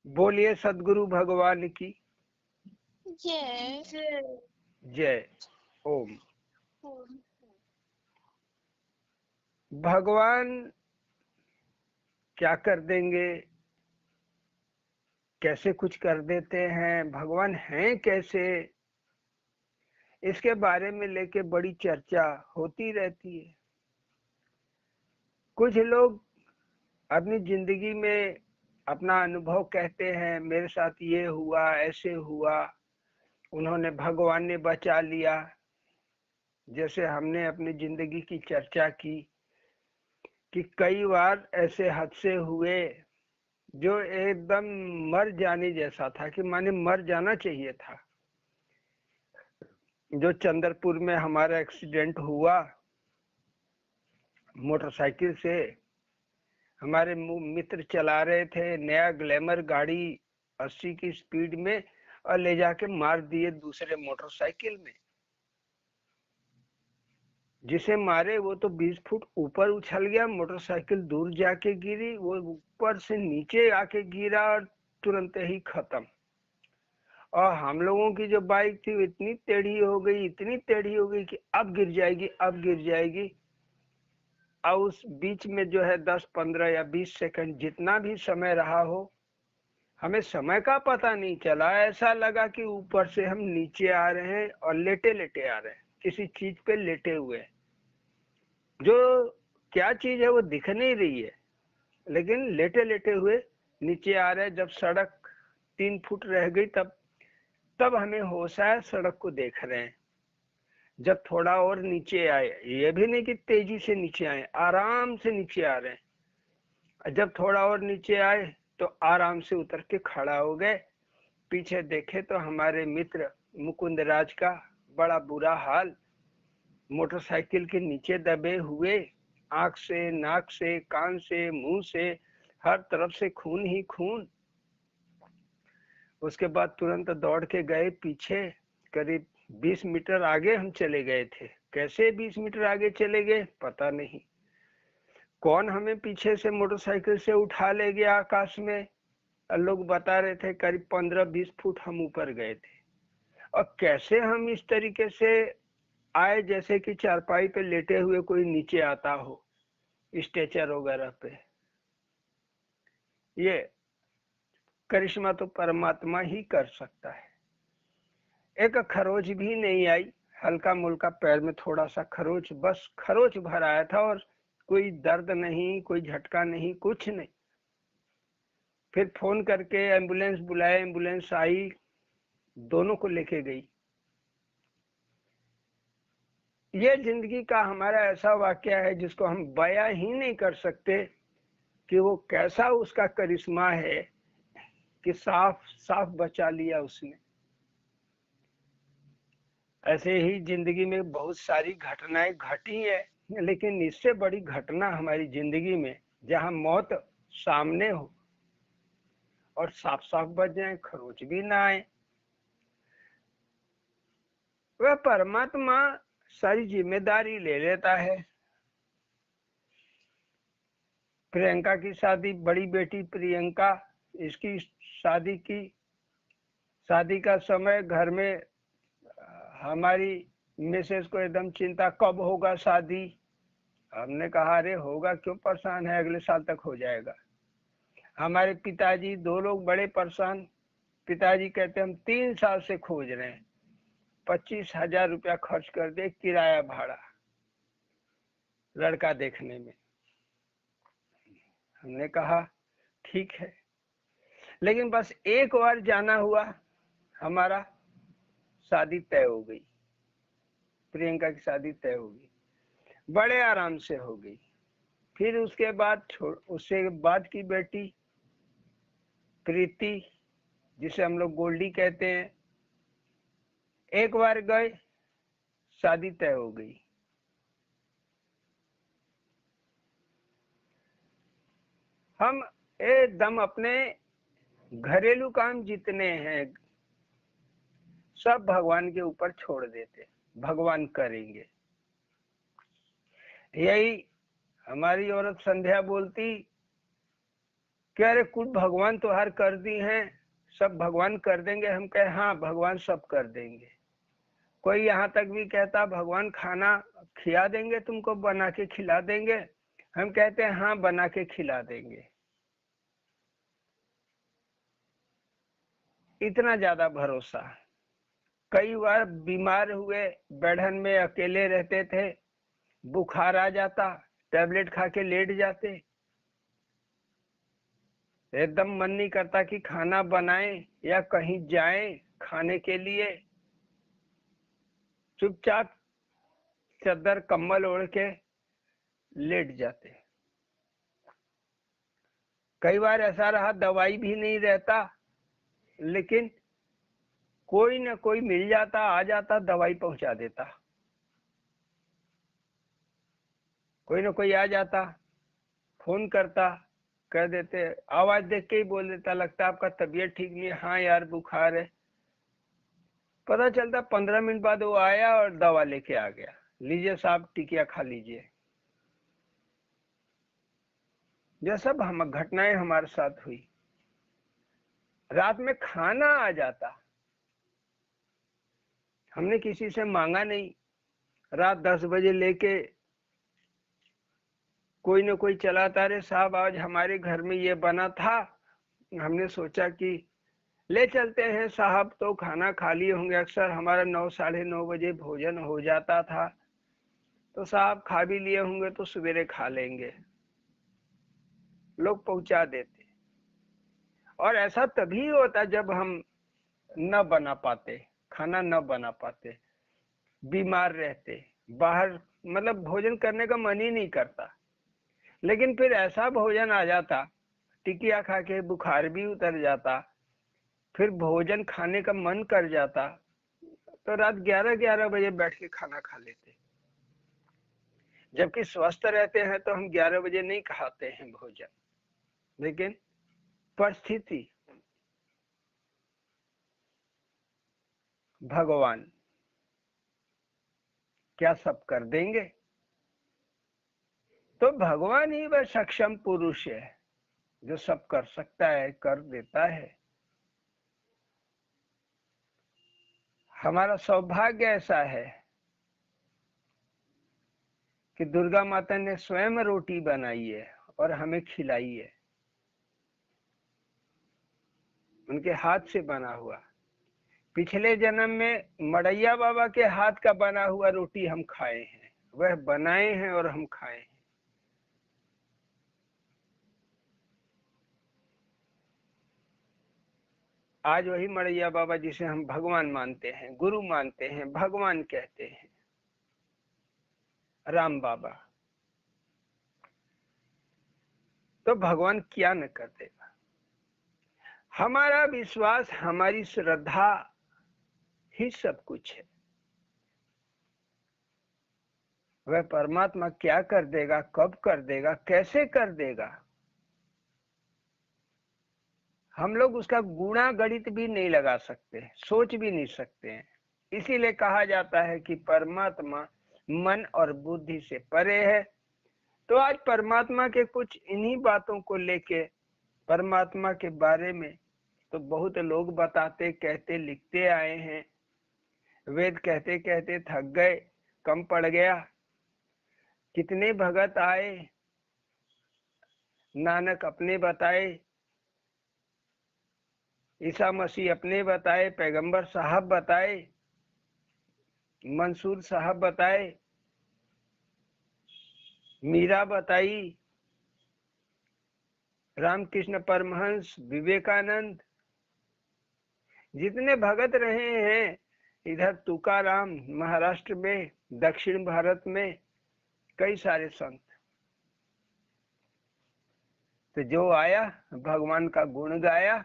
बोलिए सद्गुरु भगवान की जय। जय। ओम। भगवान क्या कर देंगे, कैसे कुछ कर देते हैं, भगवान हैं कैसे, इसके बारे में लेके बड़ी चर्चा होती रहती है। कुछ लोग अपनी जिंदगी में अपना अनुभव कहते हैं, मेरे साथ ये हुआ, ऐसे हुआ, उन्होंने, भगवान ने बचा लिया। जैसे हमने अपनी जिंदगी की चर्चा की कि कई बार ऐसे हादसे हुए जो एकदम मर जाने जैसा था, कि माने मर जाना चाहिए था। जो चंद्रपुर में हमारा एक्सीडेंट हुआ मोटरसाइकिल से, हमारे मित्र चला रहे थे नया ग्लैमर गाड़ी 80 की स्पीड में, और ले जाके मार दिए दूसरे मोटरसाइकिल में। जिसे मारे वो तो 20 फुट ऊपर उछल गया, मोटरसाइकिल दूर जाके गिरी, वो ऊपर से नीचे आके गिरा और तुरंत ही खत्म। और हम लोगों की जो बाइक थी वो इतनी टेढ़ी हो गई, इतनी टेढ़ी हो गई कि अब गिर जाएगी, अब गिर जाएगी। और उस बीच में जो है 10, 15 या 20 सेकंड जितना भी समय रहा हो, हमें समय का पता नहीं चला। ऐसा लगा कि ऊपर से हम नीचे आ रहे हैं और लेटे लेटे आ रहे हैं, किसी चीज पे लेटे हुए हैं। जो क्या चीज है वो दिख नहीं रही है, लेकिन लेटे लेटे हुए नीचे आ रहे हैं। जब सड़क 3 फुट रह गई तब हमें होश आया, सड़क को देख रहे हैं। जब थोड़ा और नीचे आए, ये भी नहीं कि तेजी से नीचे आए, आराम से नीचे आ रहे हैं। जब थोड़ा और नीचे आए तो आराम से उतर के खड़ा हो गए। पीछे देखे तो हमारे मित्र मुकुंद राज का बड़ा बुरा हाल, मोटरसाइकिल के नीचे दबे हुए, आंख से, नाक से, कान से, मुंह से, हर तरफ से खून ही खून। उसके बाद तुरंत दौड़ के गए पीछे, करीब 20 मीटर आगे हम चले गए थे। कैसे 20 मीटर आगे चले गए पता नहीं, कौन हमें पीछे से मोटरसाइकिल से उठा ले गया आकाश में। लोग बता रहे थे करीब 15-20 फुट हम ऊपर गए थे। और कैसे हम इस तरीके से आए जैसे कि चारपाई पे लेटे हुए कोई नीचे आता हो, स्ट्रेचर वगैरह पे। ये करिश्मा तो परमात्मा ही कर सकता है। एक खरोच भी नहीं आई, हल्का मुल्का पैर में थोड़ा सा खरोच, बस खरोच भर आया था, और कोई दर्द नहीं, कोई झटका नहीं, कुछ नहीं। फिर फोन करके एम्बुलेंस बुलाए, एम्बुलेंस आई, दोनों को लेके गई। ये जिंदगी का हमारा ऐसा वाकया है जिसको हम बयां ही नहीं कर सकते कि वो कैसा उसका करिश्मा है कि साफ साफ बचा लिया उसने। ऐसे ही जिंदगी में बहुत सारी घटनाएं घटी है, लेकिन इससे बड़ी घटना हमारी जिंदगी में जहां मौत सामने हो और साफ साफ बच जाए, खरोच भी ना आए, वह परमात्मा सारी जिम्मेदारी ले लेता है। प्रियंका की शादी, बड़ी बेटी प्रियंका, इसकी शादी की, शादी का समय घर में हमारी मिसेस को एकदम चिंता, कब होगा शादी। हमने कहा अरे होगा, क्यों परेशान है, अगले साल तक हो जाएगा। हमारे पिताजी, दो लोग बड़े परेशान। पिताजी कहते हम 3 साल से खोज रहे हैं, 25,000 रुपया खर्च कर दे किराया भाड़ा लड़का देखने में। हमने कहा ठीक है, लेकिन बस एक बार जाना हुआ, हमारा शादी तय हो गई, प्रियंका की शादी तय हो गई, बड़े आराम से हो गई। फिर उसके बाद उससे बाद की बेटी प्रीति, जिसे हम लोग गोल्डी कहते हैं, एक बार गए, शादी तय हो गई। हम एकदम अपने घरेलू काम जितने हैं सब भगवान के ऊपर छोड़ देते, भगवान करेंगे। यही हमारी औरत संध्या बोलती कि अरे कुछ भगवान तो हर कर दी हैं, सब भगवान कर देंगे। हम कहे हाँ भगवान सब कर देंगे। कोई यहाँ तक भी कहता भगवान खाना खिला देंगे, तुमको बना के खिला देंगे। हम कहते हैं हाँ बना के खिला देंगे। इतना ज्यादा भरोसा। कई बार बीमार हुए, बेढ़न में अकेले रहते थे, बुखार आ जाता, टैबलेट खा के लेट जाते, एकदम मन नहीं करता कि खाना बनाएं या कहीं जाएं खाने के लिए। चुपचाप चादर कम्बल ओढ़ के लेट जाते। कई बार ऐसा रहा दवाई भी नहीं रहता, लेकिन कोई ना कोई मिल जाता, आ जाता, दवाई पहुंचा देता। कोई ना कोई आ जाता, फोन करता, कह देते, आवाज देख के ही बोल देता, लगता आपका तबीयत ठीक नहीं है। हाँ यार बुखार है। पता चलता 15 मिनट बाद वो आया और दवा लेके आ गया, लीजिए साहब टिकिया खा लीजिए। यह सब हम घटनाएं हमारे साथ हुई। रात में खाना आ जाता, हमने किसी से मांगा नहीं। रात 10 बजे लेके कोई ना कोई चलाता, रे साहब आज हमारे घर में ये बना था, हमने सोचा कि ले चलते हैं साहब, तो खाना खा लिए होंगे। अक्सर हमारा 9 साढ़े 9 बजे भोजन हो जाता था, तो साहब खा भी लिए होंगे तो सवेरे खा लेंगे। लोग पहुंचा देते। और ऐसा तभी होता जब हम न बना पाते, खाना न बना पाते, बीमार रहते, बाहर मतलब भोजन करने का मन ही नहीं करता। लेकिन फिर ऐसा भोजन आ जाता, टिकिया खा के बुखार भी उतर जाता, फिर भोजन खाने का मन कर जाता, तो रात 11-11 बजे बैठ के खाना खा लेते। जबकि स्वस्थ रहते हैं तो हम 11 बजे नहीं खाते हैं भोजन, लेकिन परिस्थिति, भगवान क्या सब कर देंगे? तो भगवान ही वह सक्षम पुरुष है जो सब कर सकता है, कर देता है। हमारा सौभाग्य ऐसा है कि दुर्गा माता ने स्वयं रोटी बनाई है और हमें खिलाई है, उनके हाथ से बना हुआ। पिछले जन्म में मड़ैया बाबा के हाथ का बना हुआ रोटी हम खाए हैं, वह बनाए हैं और हम खाए हैं। आज वही मड़ैया बाबा जिसे हम भगवान मानते हैं, गुरु मानते हैं, भगवान कहते हैं, राम बाबा, तो भगवान क्या न कर देगा। हमारा विश्वास, हमारी श्रद्धा ही सब कुछ है। वह परमात्मा क्या कर देगा, कब कर देगा, कैसे कर देगा, हम लोग उसका गुणा गणित भी नहीं लगा सकते, सोच भी नहीं सकते हैं। इसीलिए कहा जाता है कि परमात्मा मन और बुद्धि से परे है। तो आज परमात्मा के कुछ इन्हीं बातों को लेके, परमात्मा के बारे में तो बहुत लोग बताते, कहते, लिखते आए हैं। वेद कहते कहते थक गए, कम पड़ गया। कितने भगत आए, नानक अपने बताए, ईसा मसीह अपने बताए, पैगंबर साहब बताए, मंसूर साहब बताए, मीरा बताई, रामकृष्ण परमहंस, विवेकानंद, जितने भगत रहे हैं, इधर तुकाराम महाराष्ट्र में, दक्षिण भारत में कई सारे संत। तो जो आया भगवान का गुण गाया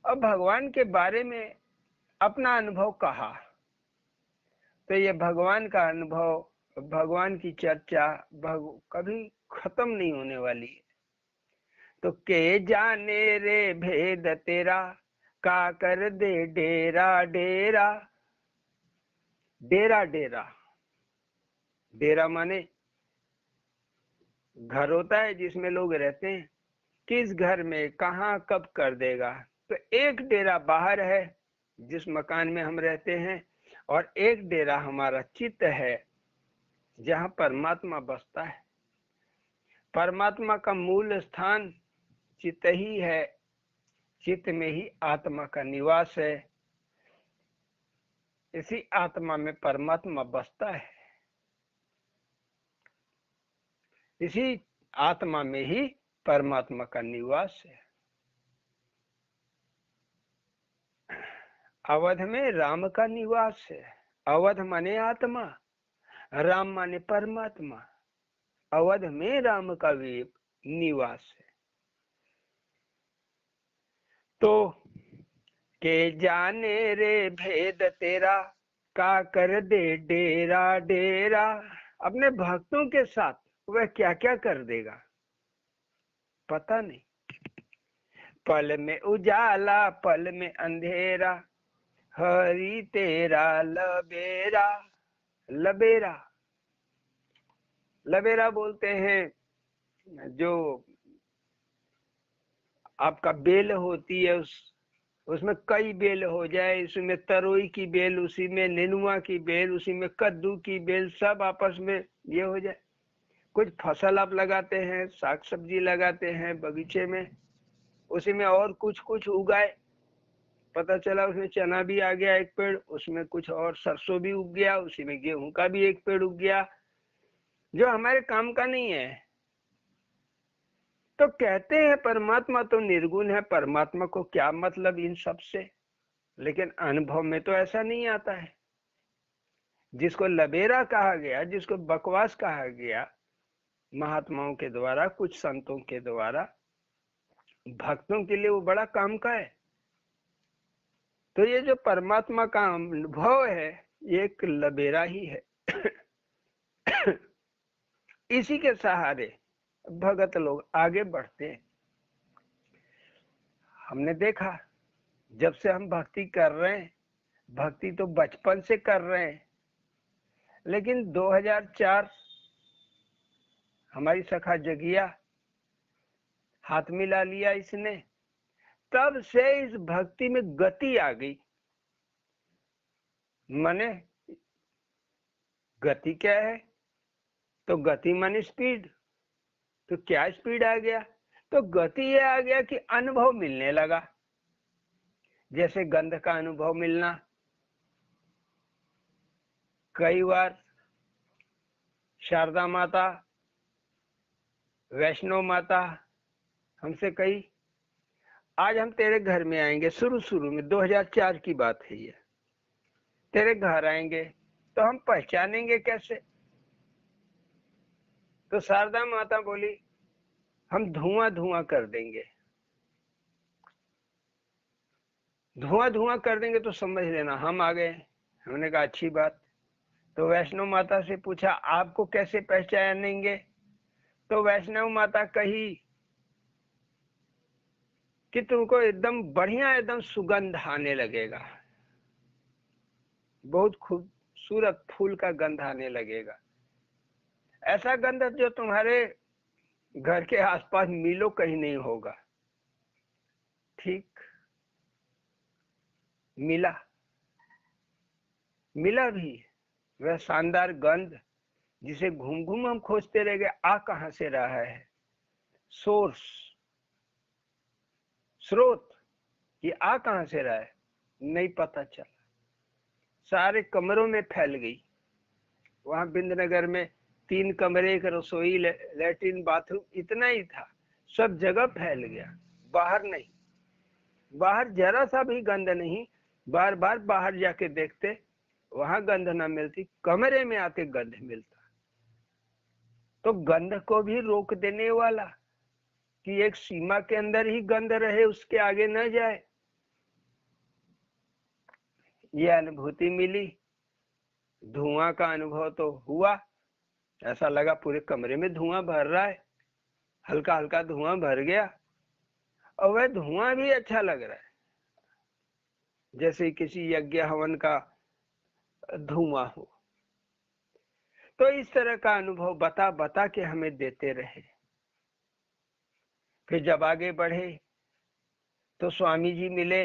और भगवान के बारे में अपना अनुभव कहा। तो ये भगवान का अनुभव, भगवान की चर्चा कभी खत्म नहीं होने वाली है। तो के जाने रे भेद तेरा, का कर दे डेरा डेरा। डेरा डेरा, डेरा माने घर होता है जिसमें लोग रहते हैं, किस घर में कहाँ कब कर देगा। तो एक डेरा बाहर है जिस मकान में हम रहते हैं, और एक डेरा हमारा चित्त है जहाँ परमात्मा बसता है। परमात्मा का मूल स्थान चित्त ही है, चित्त में ही आत्मा का निवास है। इसी आत्मा में परमात्मा बसता है, इसी आत्मा में ही परमात्मा का निवास है। अवध में राम का निवास है। अवध माने आत्मा, राम माने परमात्मा। अवध में राम का भी निवास है। तो के जाने रे भेद तेरा, का कर दे डेरा डेरा। अपने भक्तों के साथ वह क्या क्या कर देगा पता नहीं। पल में उजाला पल में अंधेरा, हरि तेरा लबेरा। लबेरा, लबेरा बोलते हैं जो आपका बेल होती है, उसमें कई बेल हो जाए, उसमें तरोई की बेल, उसी में नेनुआ की बेल, उसी में कद्दू की बेल, सब आपस में ये हो जाए। कुछ फसल आप लगाते हैं, साग सब्जी लगाते हैं बगीचे में, उसी में और कुछ कुछ उगाए, पता चला उसमें चना भी आ गया एक पेड़, उसमें कुछ और सरसों भी उग गया, उसी में गेहूं का भी एक पेड़ उग गया, जो हमारे काम का नहीं है। तो कहते हैं परमात्मा तो निर्गुण है, परमात्मा को क्या मतलब इन सब से। लेकिन अनुभव में तो ऐसा नहीं आता है। जिसको लबेरा कहा गया, जिसको बकवास कहा गया महात्माओं के द्वारा, कुछ संतों के द्वारा, भक्तों के लिए वो बड़ा काम का है। तो ये जो परमात्मा का अनुभव है, ये एक लबेरा ही है। इसी के सहारे भगत लोग आगे बढ़ते हैं। हमने देखा जब से हम भक्ति कर रहे हैं, भक्ति तो बचपन से कर रहे हैं, लेकिन 2004 हमारी सखा जगिया हाथ मिला लिया इसने, तब से इस भक्ति में गति आ गई। माने गति क्या है? तो गति माने स्पीड। तो क्या स्पीड आ गया? तो गति ये आ गया कि अनुभव मिलने लगा। जैसे गंध का अनुभव मिलना, कई बार शारदा माता, वैष्णो माता हमसे कही आज हम तेरे घर में आएंगे। शुरू शुरू में 2004 की बात है ये। तेरे घर आएंगे तो हम पहचानेंगे कैसे? तो शारदा माता बोली हम धुआं धुआं कर देंगे। धुआं धुआं कर देंगे तो समझ लेना हम आ गए। हमने कहा अच्छी बात। तो वैष्णो माता से पूछा आपको कैसे पहचानेंगे? तो वैष्णव माता कही कि तुमको एकदम बढ़िया, एकदम सुगंध आने लगेगा, बहुत खूबसूरत फूल का गंध आने लगेगा, ऐसा गंध जो तुम्हारे घर के आसपास मीलों कहीं नहीं होगा। ठीक मिला, मिला भी वह शानदार गंध जिसे घूम घूम हम खोजते रह गए, आ कहां से रहा है। सोर्स, स्रोत, ये आ कहां से रहा है नहीं पता चला। सारे कमरों में फैल गई। वहां बिंदनगर में 3 कमरे, एक रसोई, लैट्रिन, बाथरूम, इतना ही था। सब जगह फैल गया, बाहर नहीं। बाहर जरा सा भी गंध नहीं। बार बार बाहर जाके देखते, वहां गंध ना मिलती, कमरे में आके गंध मिलता। तो गंध को भी रोक देने वाला कि एक सीमा के अंदर ही गंध रहे, उसके आगे न जाए, ये अनुभूति मिली। धुआं का अनुभव तो हुआ, ऐसा लगा पूरे कमरे में धुआं भर रहा है। हल्का हल्का धुआं भर गया, और वह धुआं भी अच्छा लग रहा है, जैसे किसी यज्ञ हवन का धुआं हो। तो इस तरह का अनुभव बता बता के हमें देते रहे। फिर जब आगे बढ़े तो स्वामी जी मिले,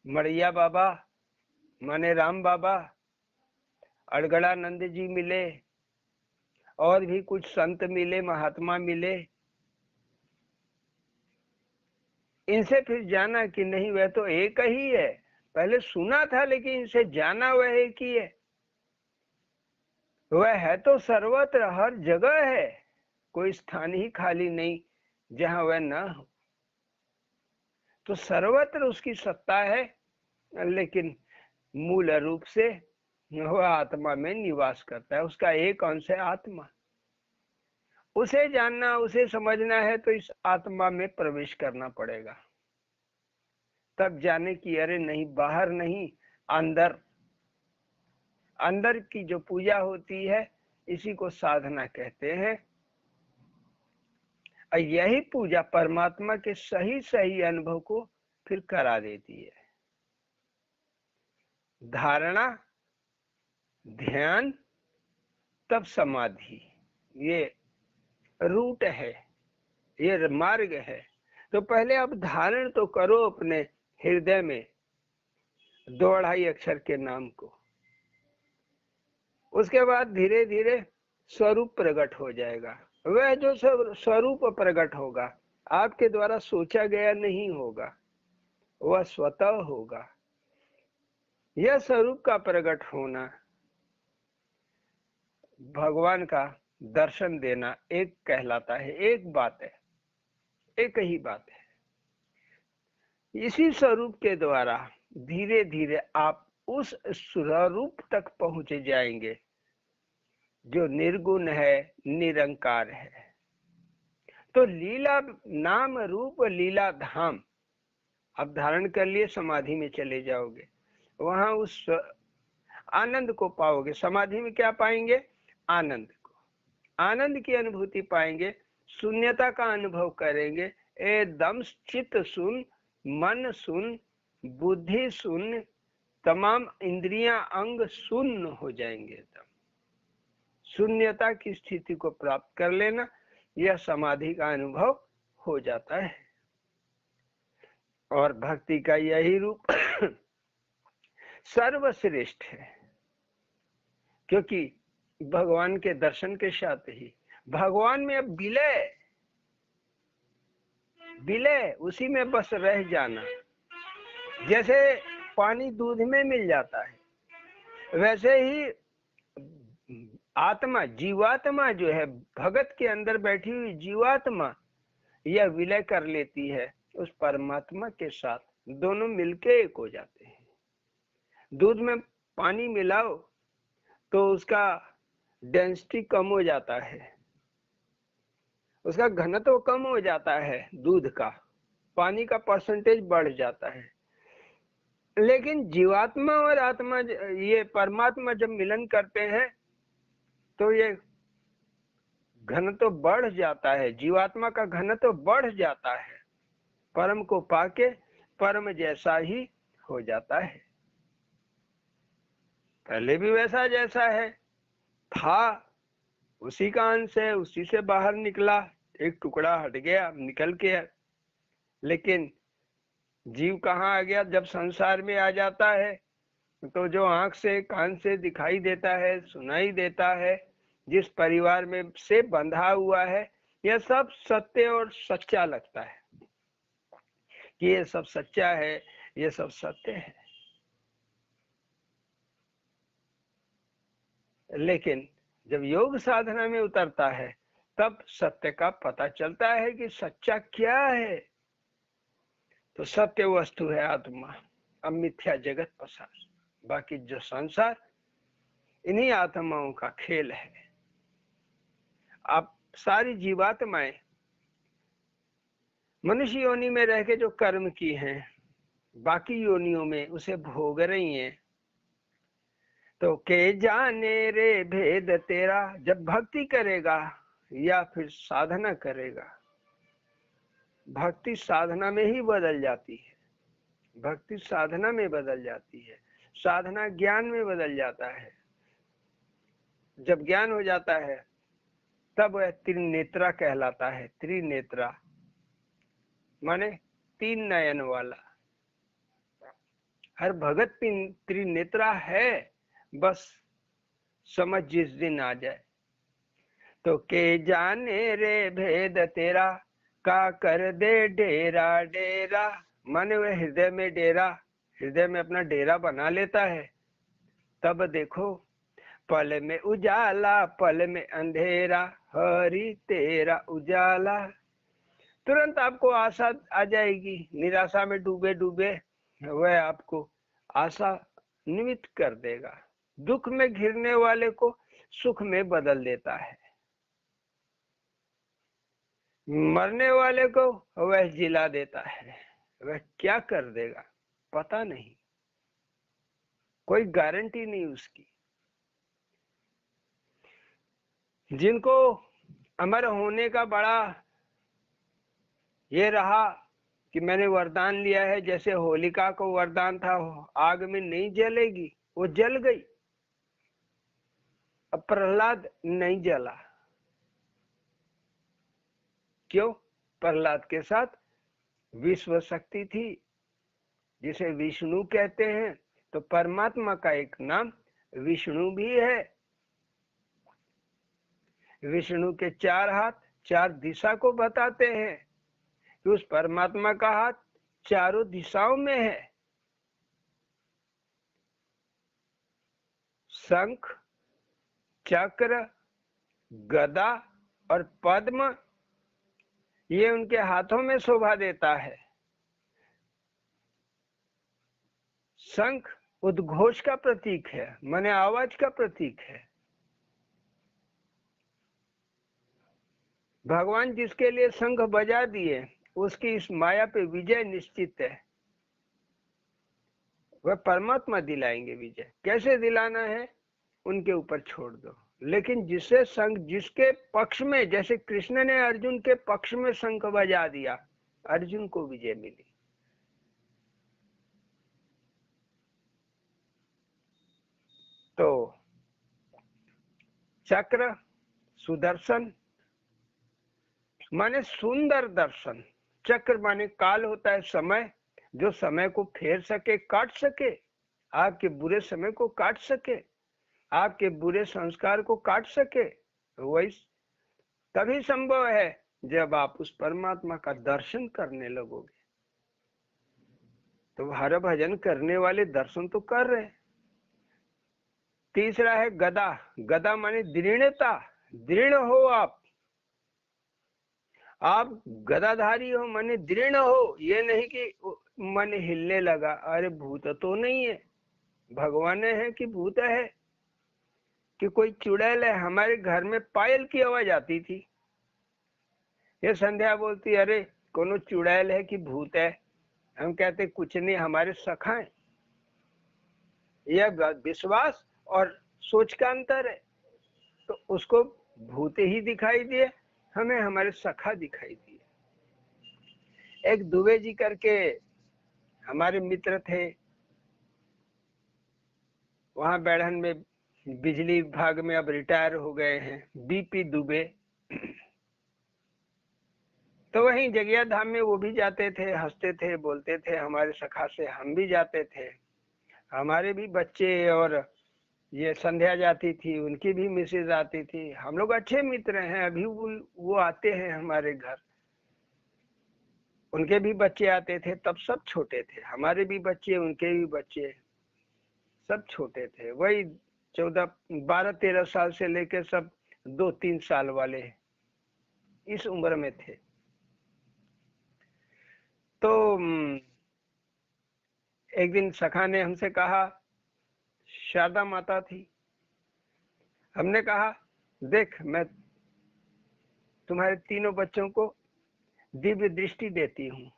मड़ैया बाबा माने राम बाबा, अड़गड़ानंद जी मिले, और भी कुछ संत मिले, महात्मा मिले। इनसे फिर जाना कि नहीं वह तो एक ही है, पहले सुना था लेकिन इनसे जाना वह एक ही है, वह है तो सर्वत्र हर जगह है, कोई स्थान ही खाली नहीं जहां वह न हो। तो सर्वत्र उसकी सत्ता है, लेकिन मूल रूप से वह आत्मा में निवास करता है, उसका एक अंश है आत्मा। उसे जानना, उसे समझना है तो इस आत्मा में प्रवेश करना पड़ेगा, तब जाने की अरे नहीं बाहर नहीं, अंदर। अंदर की जो पूजा होती है इसी को साधना कहते हैं, और यही पूजा परमात्मा के सही सही अनुभव को फिर करा देती है। धारणा, ध्यान, तब समाधि, ये रूट है, ये मार्ग है। तो पहले आप धारण तो करो अपने हृदय में 2-2.5 अक्षर के नाम को, उसके बाद धीरे धीरे स्वरूप प्रकट हो जाएगा। वह जो स्वरूप प्रकट होगा आपके द्वारा सोचा गया नहीं होगा, वह स्वतः होगा। यह स्वरूप का प्रकट होना, भगवान का दर्शन देना एक कहलाता है, एक बात है, एक ही बात है। इसी स्वरूप के द्वारा धीरे धीरे आप उस स्वरूप तक पहुंच जाएंगे जो निर्गुण है, निरंकार है। तो लीला नाम रूप लीला धाम आप धारण कर लिए, समाधि में चले जाओगे, वहां उस आनंद को पाओगे। समाधि में क्या पाएंगे? आनंद को, आनंद की अनुभूति पाएंगे, शून्यता का अनुभव करेंगे, एकदम चित्त सुन, मन सुन, बुद्धि सुन, तमाम इंद्रियां अंग शून्य हो जाएंगे। एकदम शून्यता की स्थिति को प्राप्त कर लेना, यह समाधि का अनुभव हो जाता है। और भक्ति का यही रूप सर्वश्रेष्ठ है, क्योंकि भगवान के दर्शन के साथ ही भगवान में अब विलय, विलय उसी में बस रह जाना। जैसे पानी दूध में मिल जाता है, वैसे ही आत्मा, जीवात्मा जो है, भगत के अंदर बैठी हुई जीवात्मा, यह विलय कर लेती है उस परमात्मा के साथ, दोनों मिलके एक हो जाते हैं। दूध में पानी मिलाओ तो उसका डेंसिटी कम हो जाता है, उसका घनत्व कम हो जाता है, दूध का, पानी का परसेंटेज बढ़ जाता है। लेकिन जीवात्मा और आत्मा, ये परमात्मा जब मिलन करते हैं तो ये घनत्व बढ़ जाता है, जीवात्मा का घनत्व बढ़ जाता है, परम को पाके परम जैसा ही हो जाता है। पहले भी वैसा जैसा है था, उसी का अंश है, उसी से बाहर निकला, एक टुकड़ा हट गया, निकल के। लेकिन जीव कहाँ आ गया? जब संसार में आ जाता है तो जो आंख से कान से दिखाई देता है, सुनाई देता है, जिस परिवार में से बंधा हुआ है, यह सब सत्य और सच्चा लगता है कि ये सब सच्चा है, ये सब सत्य है। लेकिन जब योग साधना में उतरता है तब सत्य का पता चलता है कि सच्चा क्या है। तो सत्य वस्तु है आत्मा, अब मिथ्या जगत पसार, बाकी जो संसार इन्हीं आत्माओं का खेल है। आप सारी जीवात्माएं मनुष्य योनि में रह के जो कर्म की हैं, बाकी योनियों में उसे भोग रही हैं। तो के जाने रे भेद तेरा, जब भक्ति करेगा या फिर साधना करेगा, भक्ति साधना में ही बदल जाती है, भक्ति साधना में बदल जाती है, साधना ज्ञान में बदल जाता है। जब ज्ञान हो जाता है तब वह त्रिनेत्रा कहलाता है। त्रिनेत्रा माने 3 नयन वाला। हर भगत त्रिनेत्रा है, बस समझ जिस दिन आ जाए। तो के जाने रे भेद तेरा, का कर दे डेरा डेरा, माने वह हृदय में डेरा, हृदय में अपना डेरा बना लेता है। तब देखो पल में उजाला पल में अंधेरा, हरि तेरा उजाला। तुरंत आपको आशा आ जाएगी। निराशा में डूबे डूबे वह आपको आशा निमित कर देगा। दुख में घिरने वाले को सुख में बदल देता है। मरने वाले को वह जिला देता है। वह क्या कर देगा पता नहीं, कोई गारंटी नहीं उसकी। जिनको अमर होने का बड़ा ये रहा कि मैंने वरदान लिया है, जैसे होलिका को वरदान था आग में नहीं जलेगी, वो जल गई। अब प्रहलाद नहीं जला। क्यों? प्रहलाद के साथ विश्व शक्ति थी, जिसे विष्णु कहते हैं। तो परमात्मा का एक नाम विष्णु भी है। विष्णु के 4 हाथ 4 दिशा को बताते हैं कि उस परमात्मा का हाथ चारों दिशाओं में है। शंख, चक्र, गदा और पद्म ये उनके हाथों में शोभा देता है। शंख उद्घोष का प्रतीक है, माने आवाज का प्रतीक है। भगवान जिसके लिए शंख बजा दिए उसकी इस माया पे विजय निश्चित है। वह परमात्मा दिलाएंगे विजय। कैसे दिलाना है उनके ऊपर छोड़ दो। लेकिन जिससे शंख जिसके पक्ष में, जैसे कृष्ण ने अर्जुन के पक्ष में शंख बजा दिया, अर्जुन को विजय मिली। तो चक्र सुदर्शन माने सुंदर दर्शन। चक्र माने काल होता है समय, जो समय को फेर सके, काट सके, आपके बुरे समय को काट सके, आपके बुरे संस्कार को काट सके। वही तभी संभव है जब आप उस परमात्मा का दर्शन करने लगोगे। तो हर भजन करने वाले दर्शन तो कर रहे हैं। तीसरा है गदा। गदा माने दृढ़ता। दृढ़ हो आप गदाधारी हो, माने दृढ़ हो। ये नहीं कि मन हिलने लगा, अरे भूत तो नहीं है, भगवान है कि भूत है कि कोई चुड़ैल है। हमारे घर में पायल की आवाज आती थी। ये संध्या बोलती, अरे कोनो चुड़ैल है कि भूत है। हम कहते कुछ नहीं, हमारे सखा है। यह विश्वास और सोच का अंतर है। तो उसको भूत ही दिखाई दिए, हमें हमारे सखा दिखाई दिए। एक दुबे जी करके हमारे मित्र थे, वहां बैठन में बिजली विभाग में, अब रिटायर हो गए हैं, बीपी दुबे। तो वहीं जगिया धाम में वो भी जाते थे, हंसते थे, बोलते थे हमारे सखा से। हम भी जाते थे, हमारे भी बच्चे, और ये संध्या जाती थी, उनकी भी मिसेज आती थी। हम लोग अच्छे मित्र हैं। अभी वो आते हैं हमारे घर, उनके भी बच्चे आते थे। तब सब छोटे थे, हमारे भी बच्चे, उनके भी बच्चे, सब छोटे थे। वही 12-13 साल से लेकर सब 2-3 साल वाले इस उम्र में थे। तो एक दिन सखा ने हमसे कहा, शारदा माता थी, हमने कहा देख मैं तुम्हारे तीनों बच्चों को दिव्य दृष्टि देती हूँ।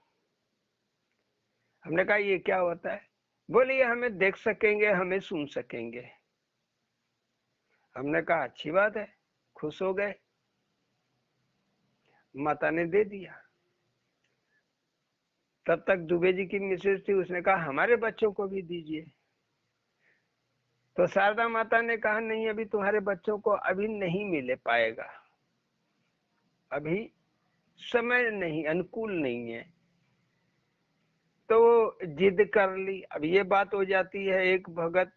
हमने कहा ये क्या होता है? बोले ये हमें देख सकेंगे, हमें सुन सकेंगे। हमने कहा अच्छी बात है, खुश हो गए। माता ने दे दिया। तब तक दुबे जी की मिसेज थी, उसने कहा हमारे बच्चों को भी दीजिए। तो शारदा माता ने कहा नहीं, अभी तुम्हारे बच्चों को अभी नहीं मिले पाएगा, अभी समय नहीं, अनुकूल नहीं है। तो जिद कर ली। अब ये बात हो जाती है, एक भगत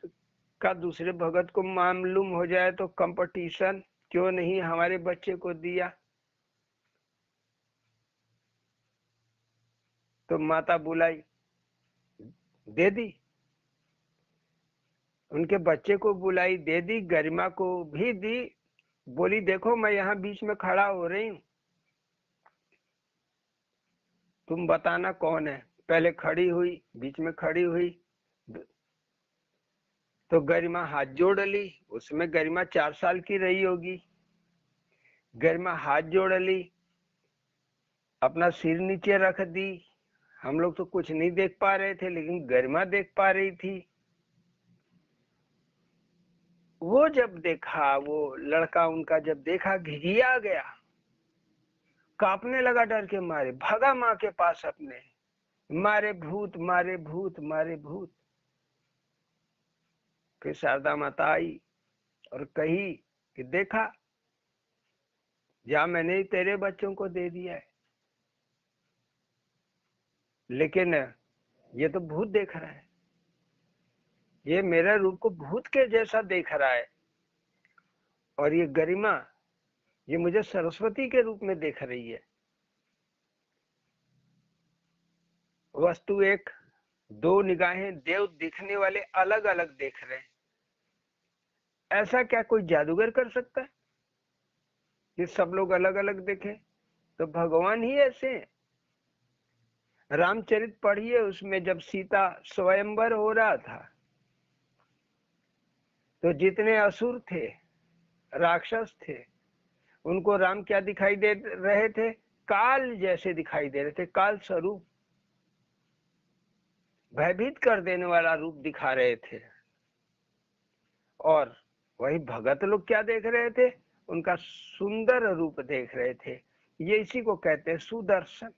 का दूसरे भगत को मालूम हो जाए तो कंपटीशन, क्यों नहीं हमारे बच्चे को दिया। तो माता बुलाई, दे दी, उनके बच्चे को बुलाई, दे दी, गरिमा को भी दी। बोली देखो मैं यहाँ बीच में खड़ा हो रही हूँ, तुम बताना कौन है। पहले खड़ी हुई, बीच में खड़ी हुई, तो गरिमा हाथ जोड़ ली। उसमें गरिमा 4 साल की रही होगी। गरिमा हाथ जोड़ ली, अपना सिर नीचे रख दी। हम लोग तो कुछ नहीं देख पा रहे थे, लेकिन गरिमा देख पा रही थी। वो जब देखा, वो लड़का उनका जब देखा, घिघिया गया, कांपने लगा डर के मारे, भागा माँ के पास अपने, मारे भूत, मारे भूत, मारे भूत। फिर शारदा माता आई और कही कि देखा, जा मैंने तेरे बच्चों को दे दिया है, लेकिन ये तो भूत देख रहा है, ये मेरे रूप को भूत के जैसा देख रहा है, और ये गरिमा ये मुझे सरस्वती के रूप में देख रही है। वस्तु एक, दो निगाहें देव दिखने वाले अलग अलग देख रहे हैं। ऐसा क्या कोई जादूगर कर सकता है कि सब लोग अलग अलग देखें? तो भगवान ही ऐसे हैं। रामचरित पढ़िए, उसमें जब सीता स्वयंवर हो रहा था, तो जितने असुर थे, राक्षस थे, उनको राम क्या दिखाई दे रहे थे? काल जैसे दिखाई दे रहे थे, काल स्वरूप, भयभीत कर देने वाला रूप दिखा रहे थे। और वही भगत लोग क्या देख रहे थे? उनका सुंदर रूप देख रहे थे। ये इसी को कहते हैं सुदर्शन।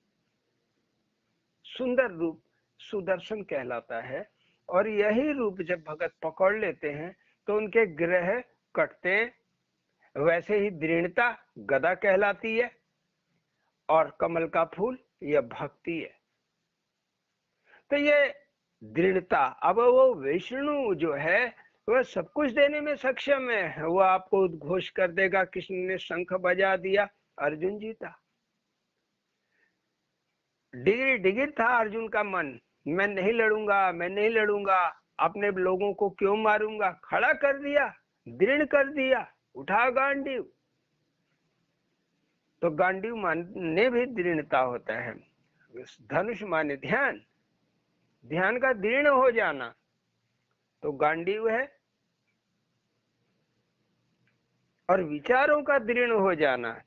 सुंदर रूप सुदर्शन कहलाता है। और यही रूप जब भगत पकड़ लेते हैं तो उनके ग्रह कटते हैं। वैसे ही दृढ़ता गदा कहलाती है, और कमल का फूल यह भक्ति है। तो ये दृढ़ता, अब वो विष्णु जो है वह सब कुछ देने में सक्षम है। वो आपको उद्घोष कर देगा, कृष्ण ने शंख बजा दिया, अर्जुन जीता। डिगिर डिगिर था अर्जुन का मन, मैं नहीं लड़ूंगा, मैं नहीं लड़ूंगा, अपने लोगों को क्यों मारूंगा। खड़ा कर दिया, दृढ़ कर दिया, उठा गांडीव। तो गांडीव माने भी दृढ़ता होता है। धनुष माने ध्यान, ध्यान का दृढ़ हो जाना, तो गांडीव है। और विचारों का दृढ़ हो जाना,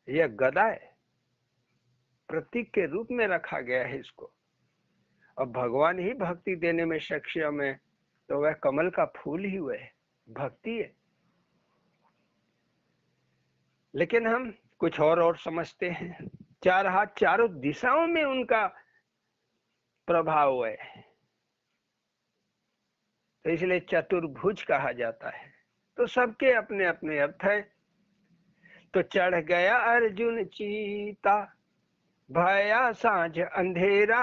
यह गदा है। प्रतीक के रूप में रखा गया है इसको। और भगवान ही भक्ति देने में सक्षम है, तो वह कमल का फूल ही हुए, भक्ति है। लेकिन हम कुछ और समझते हैं। 4 हाथ चारों दिशाओं में उनका प्रभाव है, तो इसलिए चतुर्भुज कहा जाता है। तो सबके अपने अपने अर्थ है। तो चढ़ गया अर्जुन चीता, भया साँझ अंधेरा,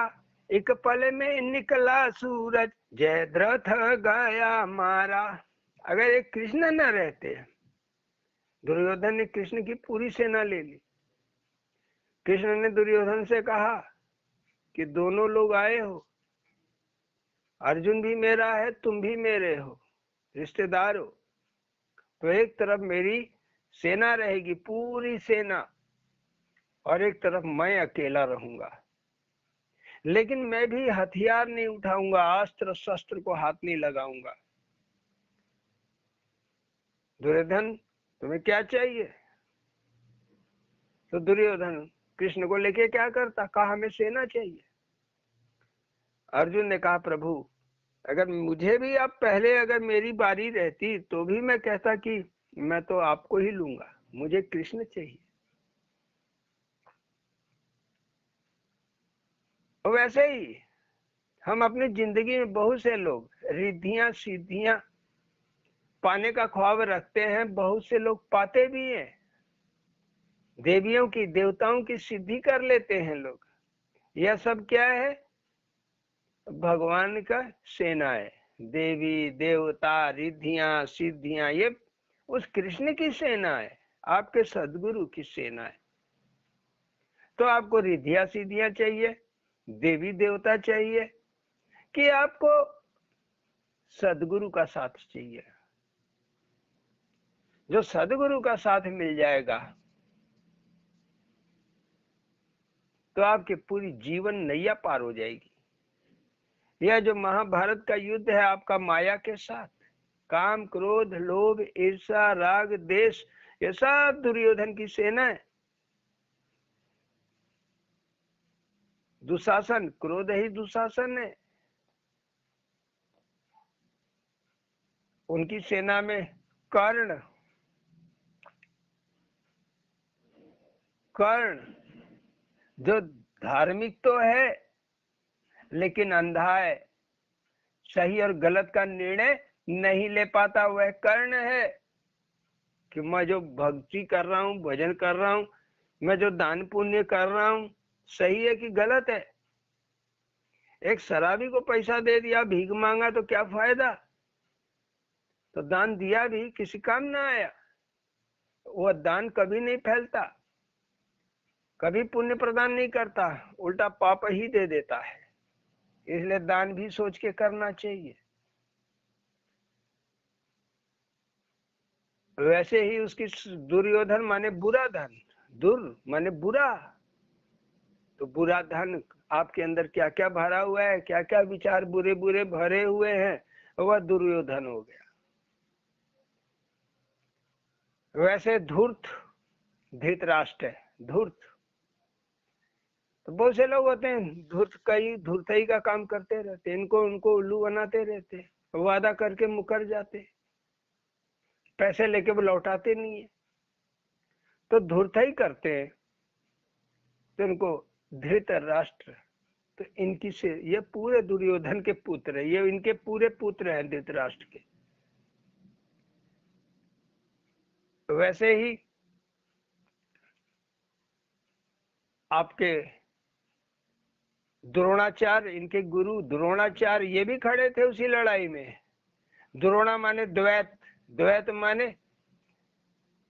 एक पल में निकला सूरज, जयद्रथ गया मारा। अगर एक कृष्ण न रहते, दुर्योधन ने कृष्ण की पूरी सेना ले ली। कृष्ण ने दुर्योधन से कहा कि दोनों लोग आए हो, अर्जुन भी मेरा है, तुम भी मेरे हो, रिश्तेदार हो। तो एक तरफ मेरी सेना रहेगी, पूरी सेना, और एक तरफ मैं अकेला रहूंगा। लेकिन मैं भी हथियार नहीं उठाऊंगा, अस्त्र शस्त्र को हाथ नहीं लगाऊंगा। दुर्योधन तुम्हें क्या चाहिए? तो दुर्योधन कृष्ण को लेके क्या करता? कहा हमें सेना चाहिए। अर्जुन ने कहा प्रभु, अगर मुझे भी आप पहले, अगर मेरी बारी रहती तो भी मैं कहता कि मैं तो आपको ही लूंगा, मुझे कृष्ण चाहिए। और वैसे ही हम अपनी जिंदगी में बहुत से लोग रिद्धियां सिद्धियां पाने का ख्वाब रखते हैं, बहुत से लोग पाते भी हैं, देवियों की देवताओं की सिद्धि कर लेते हैं लोग। यह सब क्या है? भगवान का सेना है। देवी देवता रिद्धियां सिद्धियां ये उस कृष्ण की सेना है, आपके सदगुरु की सेना है। तो आपको रिद्धियां सिद्धियां चाहिए, देवी देवता चाहिए, कि आपको सदगुरु का साथ चाहिए? जो सदगुरु का साथ मिल जाएगा तो आपकी पूरी जीवन नैया पार हो जाएगी। यह जो महाभारत का युद्ध है आपका माया के साथ, काम क्रोध लोभ ईर्षा राग देश, ये सब दुर्योधन की सेना है। दुशासन, क्रोध ही दुशासन है। उनकी सेना में कर्ण, कर्ण जो धार्मिक तो है लेकिन अंधा है, सही और गलत का निर्णय नहीं ले पाता, वह कर्ण है। कि मैं जो भक्ति कर रहा हूँ, भजन कर रहा हूँ, मैं जो दान पुण्य कर रहा हूँ, सही है कि गलत है। एक शराबी को पैसा दे दिया, भीख मांगा तो क्या फायदा? तो दान दिया भी किसी काम ना आया। वह दान कभी नहीं फैलता, कभी पुण्य प्रदान नहीं करता, उल्टा पाप ही दे देता है। इसलिए दान भी सोच के करना चाहिए। वैसे ही उसकी दुर्योधन माने बुरा धन, दुर माने बुरा, तो बुरा धन आपके अंदर क्या क्या भरा हुआ है, क्या क्या विचार बुरे बुरे भरे हुए हैं, वह दुर्योधन हो गया। वैसे धूर्त धृतराष्ट्र है, धूर्त। तो बहुत से लोग होते हैं धूर्त, कई धूर्तई का काम करते रहते, इनको उनको उल्लू बनाते रहते, वादा करके मुकर जाते, पैसे लेके वो लौटाते नहीं है, तो धूर्तई करते हैं। तो इनको धृतराष्ट्र, तो इनकी से ये पूरे दुर्योधन के पुत्र है, ये इनके पूरे पुत्र हैं धृतराष्ट्र के। वैसे ही आपके द्रोणाचार्य, इनके गुरु द्रोणाचार्य, ये भी खड़े थे उसी लड़ाई में। द्रोणा माने द्वैत, द्वैत माने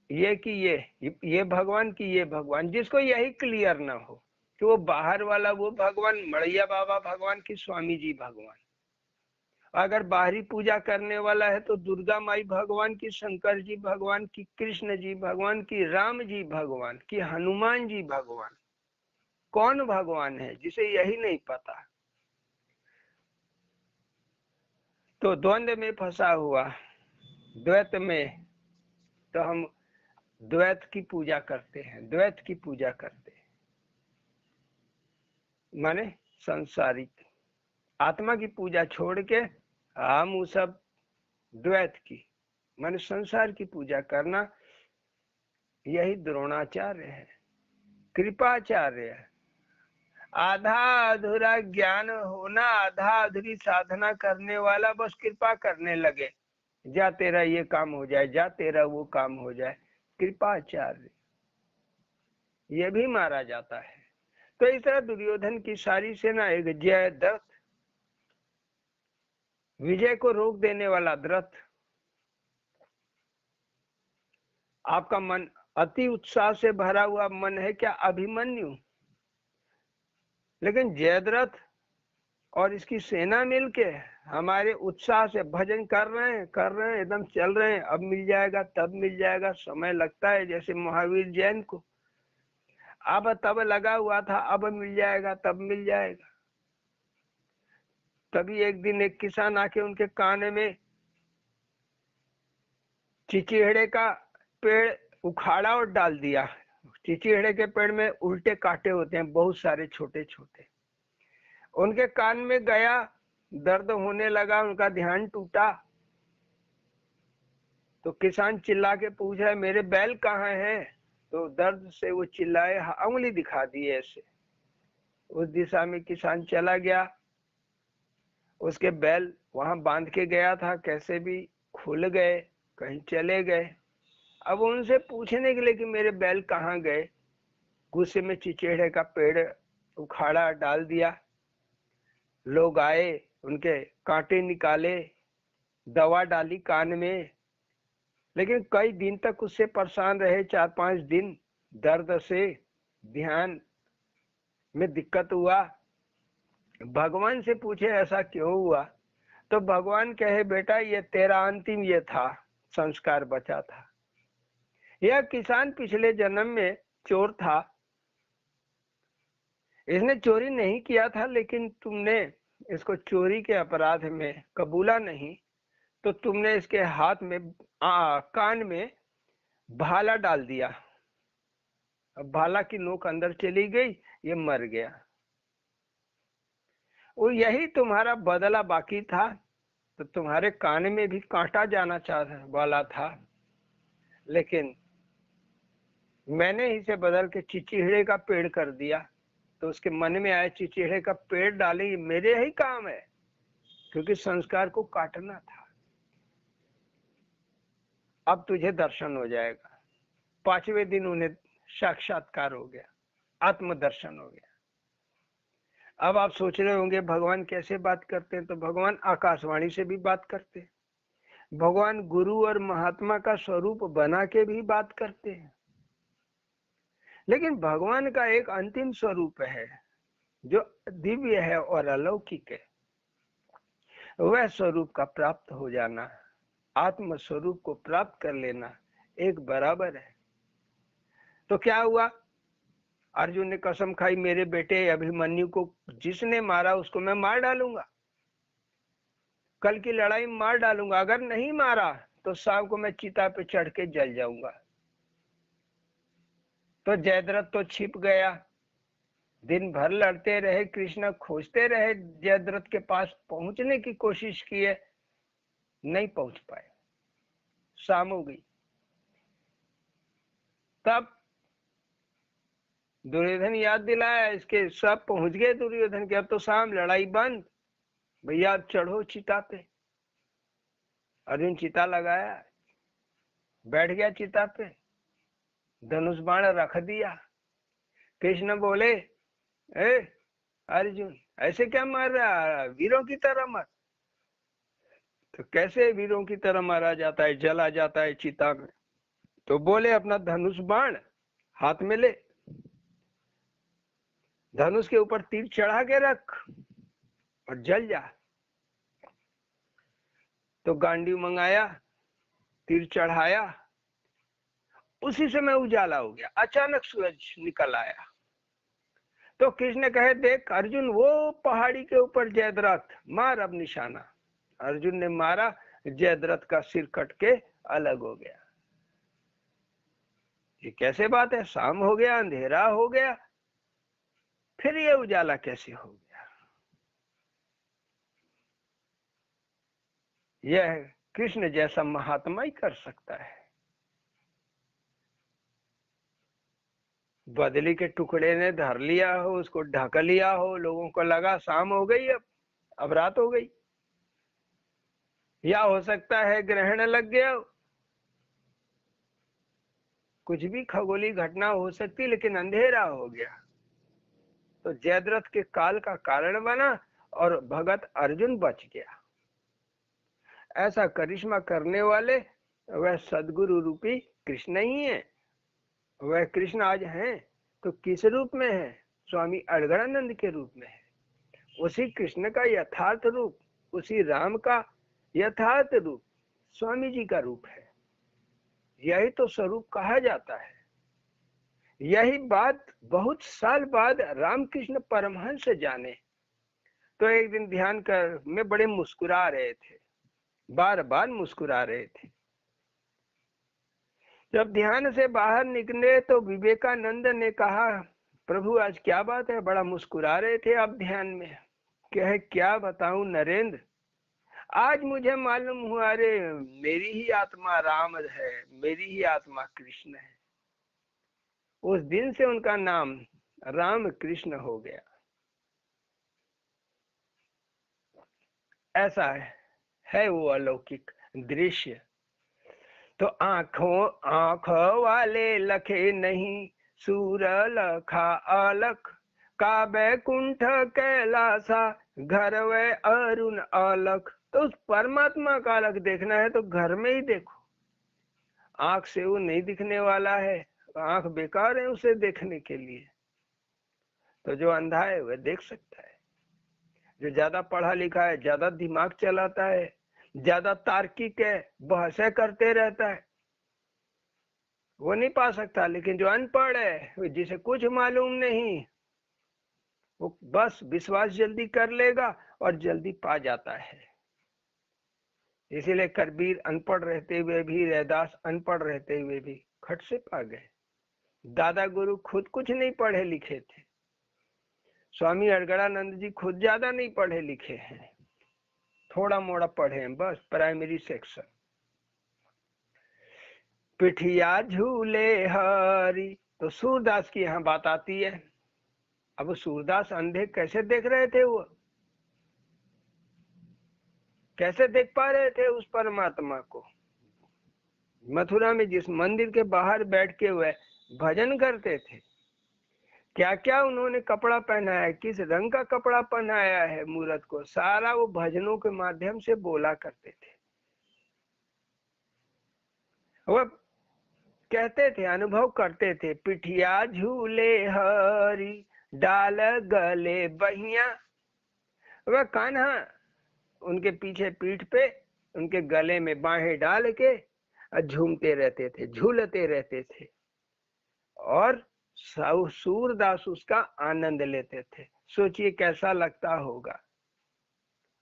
ये कि ये भगवान की ये भगवान, जिसको यही क्लियर ना हो कि वो बाहर वाला वो भगवान मड़ैया बाबा भगवान की स्वामी जी भगवान, अगर बाहरी पूजा करने वाला है तो दुर्गा माई भगवान की, शंकर जी भगवान की, कृष्ण जी भगवान की, राम जी भगवान की, हनुमान जी भगवान, कौन भगवान है जिसे यही नहीं पता? तो द्वंद्व में फंसा हुआ, द्वैत में, तो हम द्वैत की पूजा करते हैं, द्वैत की पूजा करते हैं माने संसारिक, आत्मा की पूजा छोड़ के हम उस सब द्वैत की माने संसार की पूजा करना, यही द्रोणाचार्य है, कृपाचार्य है। आधा अधूरा ज्ञान होना, आधा अधूरी साधना करने वाला बस कृपा करने लगे, जा तेरा ये काम हो जाए, जा तेरा वो काम हो जाए, कृपाचार्य ये भी मारा जाता है। तो इस तरह दुर्योधन की सारी सेना, एक जयद्रथ, विजय को रोक देने वाला द्रथ। आपका मन अति उत्साह से भरा हुआ मन है क्या? अभिमन्यु। लेकिन जयद्रथ और इसकी सेना मिलके हमारे उत्साह से भजन कर रहे हैं, एकदम चल रहे हैं, अब मिल जाएगा तब मिल जाएगा, समय लगता है, जैसे महावीर जैन को अब तब लगा हुआ था, अब मिल जाएगा तब मिल जाएगा। तभी एक दिन एक किसान आके उनके कान में चिचिहड़े का पेड़ उखाड़ा और डाल दिया। चिचिहड़े के पेड़ में उल्टे कांटे होते हैं बहुत सारे छोटे छोटे, उनके कान में गया, दर्द होने लगा, उनका ध्यान टूटा। तो किसान चिल्ला के पूछा मेरे बैल कहाँ हैं? तो दर्द से वो चिल्लाए, उंगली दिखा दी ऐसे, उस दिशा में किसान चला गया। उसके बैल वहां बांध के गया था, कैसे भी खुल गए, कहीं चले गए। अब उनसे पूछने के लिए कि मेरे बैल कहाँ गए, गुस्से में चिचेड़े का पेड़ उखाड़ा डाल दिया। लोग आए, उनके कांटे निकाले, दवा डाली कान में, लेकिन कई दिन तक उससे परेशान रहे, 4-5 दिन दर्द से, ध्यान में दिक्कत हुआ। भगवान से पूछे ऐसा क्यों हुआ, तो भगवान कहे बेटा ये तेरा अंतिम ये था, संस्कार बचा था। यह किसान पिछले जन्म में चोर था, इसने चोरी नहीं किया था, लेकिन तुमने इसको चोरी के अपराध में कबूला नहीं, तो तुमने इसके हाथ में कान में भाला डाल दिया। अब भाला की नोक अंदर चली गई, ये मर गया। और यही तुम्हारा बदला बाकी था, तो तुम्हारे कान में भी कांटा जाना चाह वाला था, लेकिन मैंने इसे बदल के चिचिड़े का पेड़ कर दिया। तो उसके मन में आया चिचिड़े का पेड़ डाले, ये मेरे ही काम है, क्योंकि संस्कार को काटना था। अब तुझे दर्शन हो जाएगा। 5वें दिन उन्हें साक्षात्कार हो गया, आत्म दर्शन हो गया। अब आप सोच रहे होंगे भगवान कैसे बात करते हैं, तो भगवान आकाशवाणी से भी बात करते हैं, भगवान गुरु और महात्मा का स्वरूप बना के भी बात करते हैं, लेकिन भगवान का एक अंतिम स्वरूप है जो दिव्य है और अलौकिक है। वह स्वरूप का प्राप्त हो जाना, आत्म स्वरूप को प्राप्त कर लेना एक बराबर है। तो क्या हुआ, अर्जुन ने कसम खाई मेरे बेटे अभिमन्यु को जिसने मारा उसको मैं मार डालूंगा, कल की लड़ाई में मार डालूंगा, अगर नहीं मारा तो शाम को मैं चिता पे चढ़ के जल जाऊंगा। तो जयद्रथ तो छिप गया, दिन भर लड़ते रहे, कृष्ण खोजते रहे, जयद्रथ के पास पहुंचने की कोशिश की है, नहीं पहुंच पाए, शाम हो गई। तब दुर्योधन याद दिलाया, इसके सब पहुंच गए दुर्योधन के, अब तो शाम, लड़ाई बंद, भैया चढ़ो चिता पे। अर्जुन चिता लगाया, बैठ गया चिता पे, धनुष बाण रख दिया। कृष्ण बोले ए अर्जुन ऐसे क्या मार रहा, वीरों की तरह मत। तो कैसे वीरों की तरह मारा जाता है, जला जाता है चिता में। तो बोले अपना धनुष बाण हाथ में ले, धनुष के ऊपर तीर चढ़ा के रख और जल जा। तो गांडी मंगाया, तीर चढ़ाया, उसी समय उजाला हो गया, अचानक सूरज निकल आया। तो कृष्ण कहे देख अर्जुन वो पहाड़ी के ऊपर जयद्रथ, मार अब निशाना। अर्जुन ने मारा, जयद्रथ का सिर कट के अलग हो गया। ये कैसे बात है, शाम हो गया, अंधेरा हो गया, फिर ये उजाला कैसे हो गया। यह कृष्ण जैसा महात्मा ही कर सकता है। बदली के टुकड़े ने धर लिया हो, उसको ढक लिया हो, लोगों को लगा शाम हो गई, अब रात हो गई, या हो सकता है ग्रहण लग गया हो, कुछ भी खगोलीय घटना हो सकती, लेकिन अंधेरा हो गया। तो जयद्रथ के काल का कारण बना और भगत अर्जुन बच गया। ऐसा करिश्मा करने वाले वह सदगुरु रूपी कृष्ण ही है। वह कृष्ण आज हैं तो किस रूप में है, स्वामी अड़गड़ानंद के रूप में है। उसी कृष्ण का यथार्थ रूप, उसी राम का यथार्थ रूप स्वामी जी का रूप है। यही तो स्वरूप कहा जाता है। यही बात बहुत साल बाद रामकृष्ण परमहंस जाने। तो एक दिन ध्यान कर में बड़े मुस्कुरा रहे थे, बार बार मुस्कुरा रहे थे। जब ध्यान से बाहर निकले तो विवेकानंद ने कहा प्रभु आज क्या बात है, बड़ा मुस्कुरा रहे थे आप ध्यान में। कहे क्या बताऊं नरेंद्र, आज मुझे मालूम हुआ अरे मेरी ही आत्मा राम है, मेरी ही आत्मा कृष्ण है। उस दिन से उनका नाम राम कृष्ण हो गया। ऐसा है वो अलौकिक दृश्य। तो आंख वाले लखे नहीं, सूर लखा अलख, का बैकुंठ कैलासा, घर वे अरुण अलख। तो उस परमात्मा का अलख देखना है तो घर में ही देखो। आंख से वो नहीं दिखने वाला है, आंख बेकार है उसे देखने के लिए। तो जो अंधा है वह देख सकता है, जो ज्यादा पढ़ा लिखा है, ज्यादा दिमाग चलाता है, ज्यादा तार्किक है, बहसें करते रहता है, वो नहीं पा सकता। लेकिन जो अनपढ़ है, जिसे कुछ मालूम नहीं, वो बस विश्वास जल्दी कर लेगा और जल्दी पा जाता है। इसीलिए कबीर अनपढ़ रहते हुए भी, रैदास अनपढ़ रहते हुए भी खट से पा गए। दादा गुरु खुद कुछ नहीं पढ़े लिखे थे, स्वामी अड़गड़ानंद जी खुद ज्यादा नहीं पढ़े लिखे हैं, थोड़ा मोड़ा पढ़े हैं, बस प्राइमरी सेक्शन। पिठिया झूले हरी, तो सूरदास की यहाँ बात आती है। अब सूरदास अंधे कैसे देख रहे थे, वो कैसे देख पा रहे थे उस परमात्मा को। मथुरा में जिस मंदिर के बाहर बैठ के वह भजन करते थे, क्या क्या उन्होंने कपड़ा पहनाया है, किस रंग का कपड़ा पहनाया है मूरत को, सारा वो भजनों के माध्यम से बोला करते थे। वो कहते थे, अनुभव करते थे। पिठिया झूले हरी, डाल गले बहिया, वह कान्हा उनके पीछे पीठ पे, उनके गले में बाहें डाल के झूमते रहते थे, झूलते रहते थे, और सूरदास उसका आनंद लेते थे। सोचिए कैसा लगता होगा।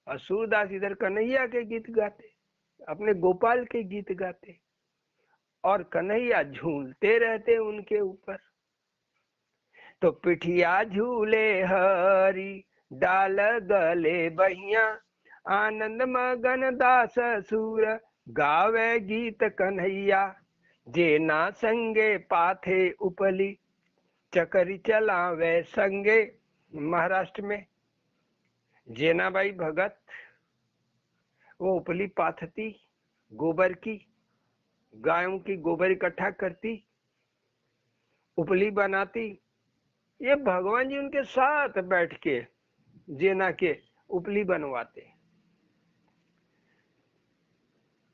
और सूरदास इधर कन्हैया के गीत गाते, अपने गोपाल के गीत गाते, और कन्हैया झूलते रहते उनके ऊपर। तो पिठिया झूले हरी, डाल गले बहिया, आनंद मगन दास सूर, गावे गीत कन्हैया, जेना संगे पाथे उपली, चकरी चलावे संगे। महाराष्ट्र में जेनाबाई भगत, वो उपली पाथती, गोबर की, गायों की गोबर इकट्ठा करती, उपली बनाती। ये भगवान जी उनके साथ बैठ के जेना के उपली बनवाते।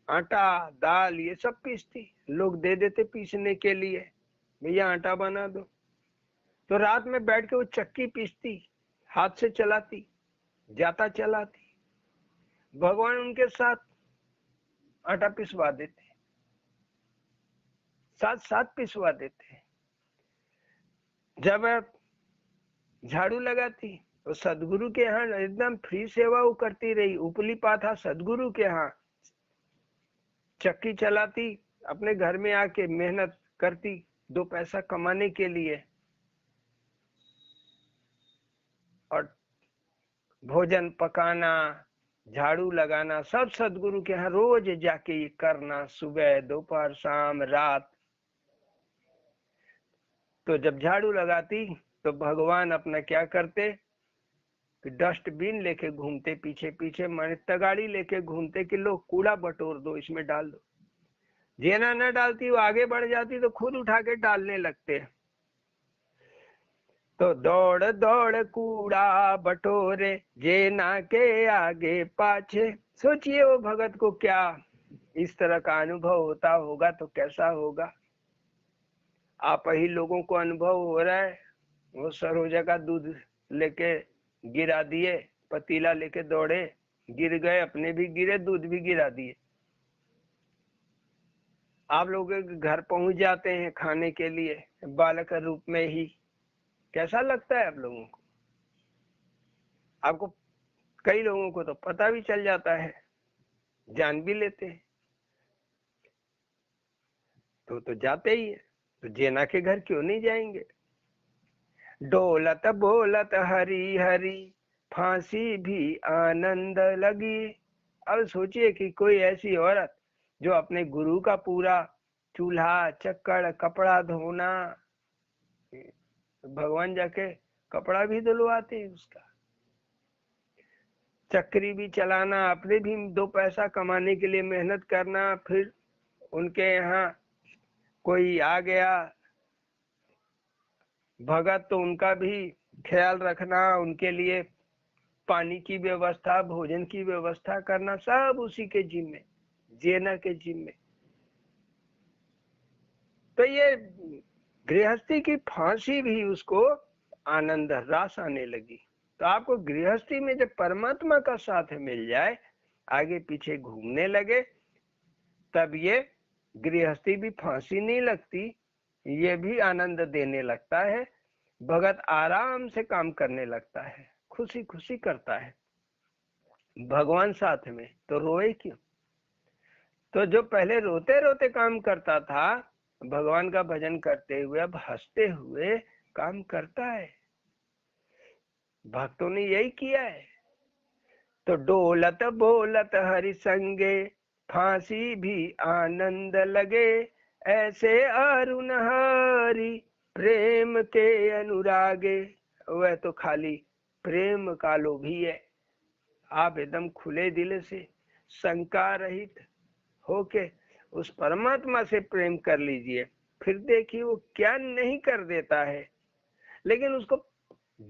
आटा दाल ये सब पीसती, लोग दे देते पीसने के लिए, भैया आटा बना दो। तो रात में बैठ के वो चक्की पीसती, हाथ से चलाती, जाता चलाती। भगवान उनके साथ आटा पिसवा देते, साथ साथ पिसवा देते। जब झाड़ू लगाती तो सदगुरु के यहाँ एकदम फ्री सेवा वो करती रही। उपली पाथा सदगुरु के यहाँ, चक्की चलाती, अपने घर में आके मेहनत करती 2 पैसा कमाने के लिए, और भोजन पकाना, झाड़ू लगाना सब सदगुरु के यहाँ रोज जाके ये करना, सुबह दोपहर शाम रात। तो जब झाड़ू लगाती तो भगवान अपना क्या करते कि डस्टबिन लेके घूमते, पीछे पीछे माने तगाड़ी लेके घूमते कि लो कूड़ा बटोर दो, इसमें डाल दो। जेना न डालती, वो आगे बढ़ जाती तो खुद उठा के डालने लगते। तो दौड़ दौड़ कूड़ा बटोरे, जेना के आगे पाछे। सोचिए वो भगत को क्या इस तरह का अनुभव होता होगा, तो कैसा होगा। आप ही लोगों को अनुभव हो रहा है। वो सरोजा का दूध लेके गिरा दिए, पतीला लेके दौड़े, गिर गए, अपने भी गिरे, दूध भी गिरा दिए। आप लोगों के घर पहुंच जाते हैं खाने के लिए बालक रूप में ही, कैसा लगता है आप लोगों को। आपको कई लोगों को तो पता भी चल जाता है, जान भी लेते हैं, तो जाते ही है। तो जेना के घर क्यों नहीं जाएंगे। डोलत बोलत हरी हरी, फांसी भी आनंद लगी। अब सोचिए कि कोई ऐसी औरत जो अपने गुरु का पूरा चूल्हा चक्कर कपड़ा धोना, भगवान जाके कपड़ा भी धुलवाते उसका, चक्री भी चलाना, अपने भी 2 पैसा कमाने के लिए मेहनत करना, फिर उनके यहाँ कोई आ गया भगत तो उनका भी ख्याल रखना, उनके लिए पानी की व्यवस्था, भोजन की व्यवस्था करना, सब उसी के जिम्मे, जेना के जिम्मे। तो ये गृहस्थी की फांसी भी उसको आनंद रास आने लगी। तो आपको गृहस्थी में जब परमात्मा का साथ मिल जाए, आगे पीछे घूमने लगे, तब ये गृहस्थी भी फांसी नहीं लगती, ये भी आनंद देने लगता है। भगत आराम से काम करने लगता है, खुशी खुशी करता है, भगवान साथ में, तो रोए क्यों। तो जो पहले रोते रोते काम करता था, भगवान का भजन करते हुए अब हंसते हुए काम करता है। भक्तों ने यही किया है। तो डोलत बोलत हरि संगे, फांसी भी आनंद लगे, ऐसे अरुण हरि प्रेम के अनुरागे। वह तो खाली प्रेम का लोभी है। आप एकदम खुले दिल से, शंका रहित होके उस परमात्मा से प्रेम कर लीजिए, फिर देखिए वो क्या नहीं कर देता है। लेकिन उसको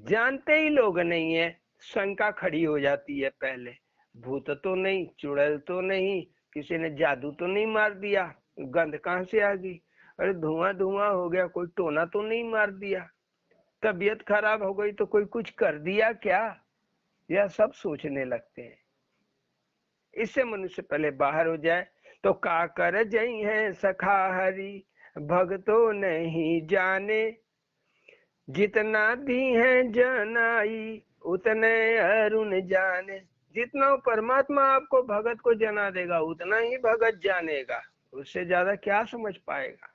जानते ही लोग नहीं है, शंका खड़ी हो जाती है पहले, भूत तो नहीं, चुड़ैल तो नहीं, किसी ने जादू तो नहीं मार दिया, गंध कहाँ से आ गई, अरे धुआं धुआं हो गया, कोई टोना तो नहीं मार दिया, तबीयत खराब हो गई तो कोई कुछ कर दिया क्या, यह सब सोचने लगते हैं। इससे मनुष्य पहले बाहर हो जाए। तो का कर जई है सखा हरि, भगतो नहीं जाने, जितना दी है जनाई उतने अरुण जाने। जितना परमात्मा आपको भगत को जना देगा, उतना ही भगत जानेगा, उससे ज्यादा क्या समझ पाएगा।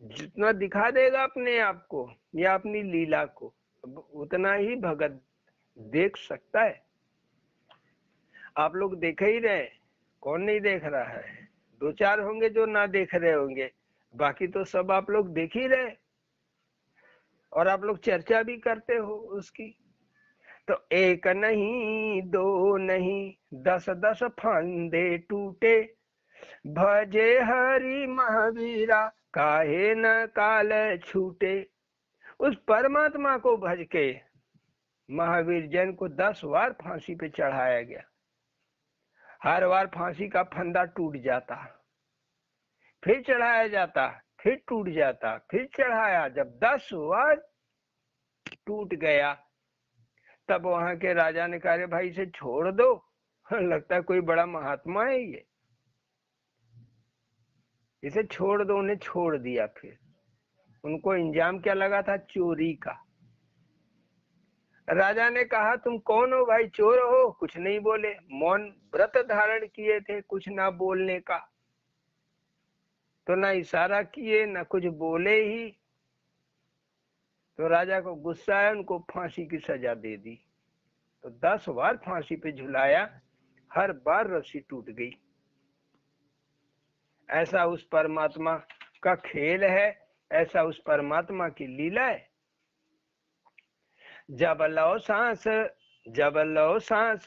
जितना दिखा देगा अपने आप को या अपनी लीला को, उतना ही भगत देख सकता है। आप लोग देख ही रहे, कौन नहीं देख रहा है, दो चार होंगे जो ना देख रहे होंगे, बाकी तो सब आप लोग देख ही रहे, और आप लोग चर्चा भी करते हो उसकी। तो एक नहीं दो नहीं, 10 10 फंदे टूटे, भजे हरि महावीरा काहे न काल छूटे। उस परमात्मा को भज के महावीर जैन को 10 बार फांसी पे चढ़ाया गया। हर बार फांसी का फंदा टूट जाता, फिर चढ़ाया जाता, फिर टूट जाता, फिर चढ़ाया। जब 10 बार टूट गया, तब वहां के राजा ने कहा भाई इसे छोड़ दो, लगता है कोई बड़ा महात्मा है ये, इसे छोड़ दो। उन्हें छोड़ दिया। फिर उनको इंजाम क्या लगा था, चोरी का। राजा ने कहा तुम कौन हो भाई, चोर हो? कुछ नहीं बोले, मौन व्रत धारण किए थे कुछ ना बोलने का, तो ना इशारा किए ना कुछ बोले ही। तो राजा को गुस्सा आया, उनको फांसी की सजा दे दी। तो 10 बार फांसी पे झुलाया, हर बार रस्सी टूट गई। ऐसा उस परमात्मा का खेल है, ऐसा उस परमात्मा की लीला है। जब लो सांस, जब लो सांस,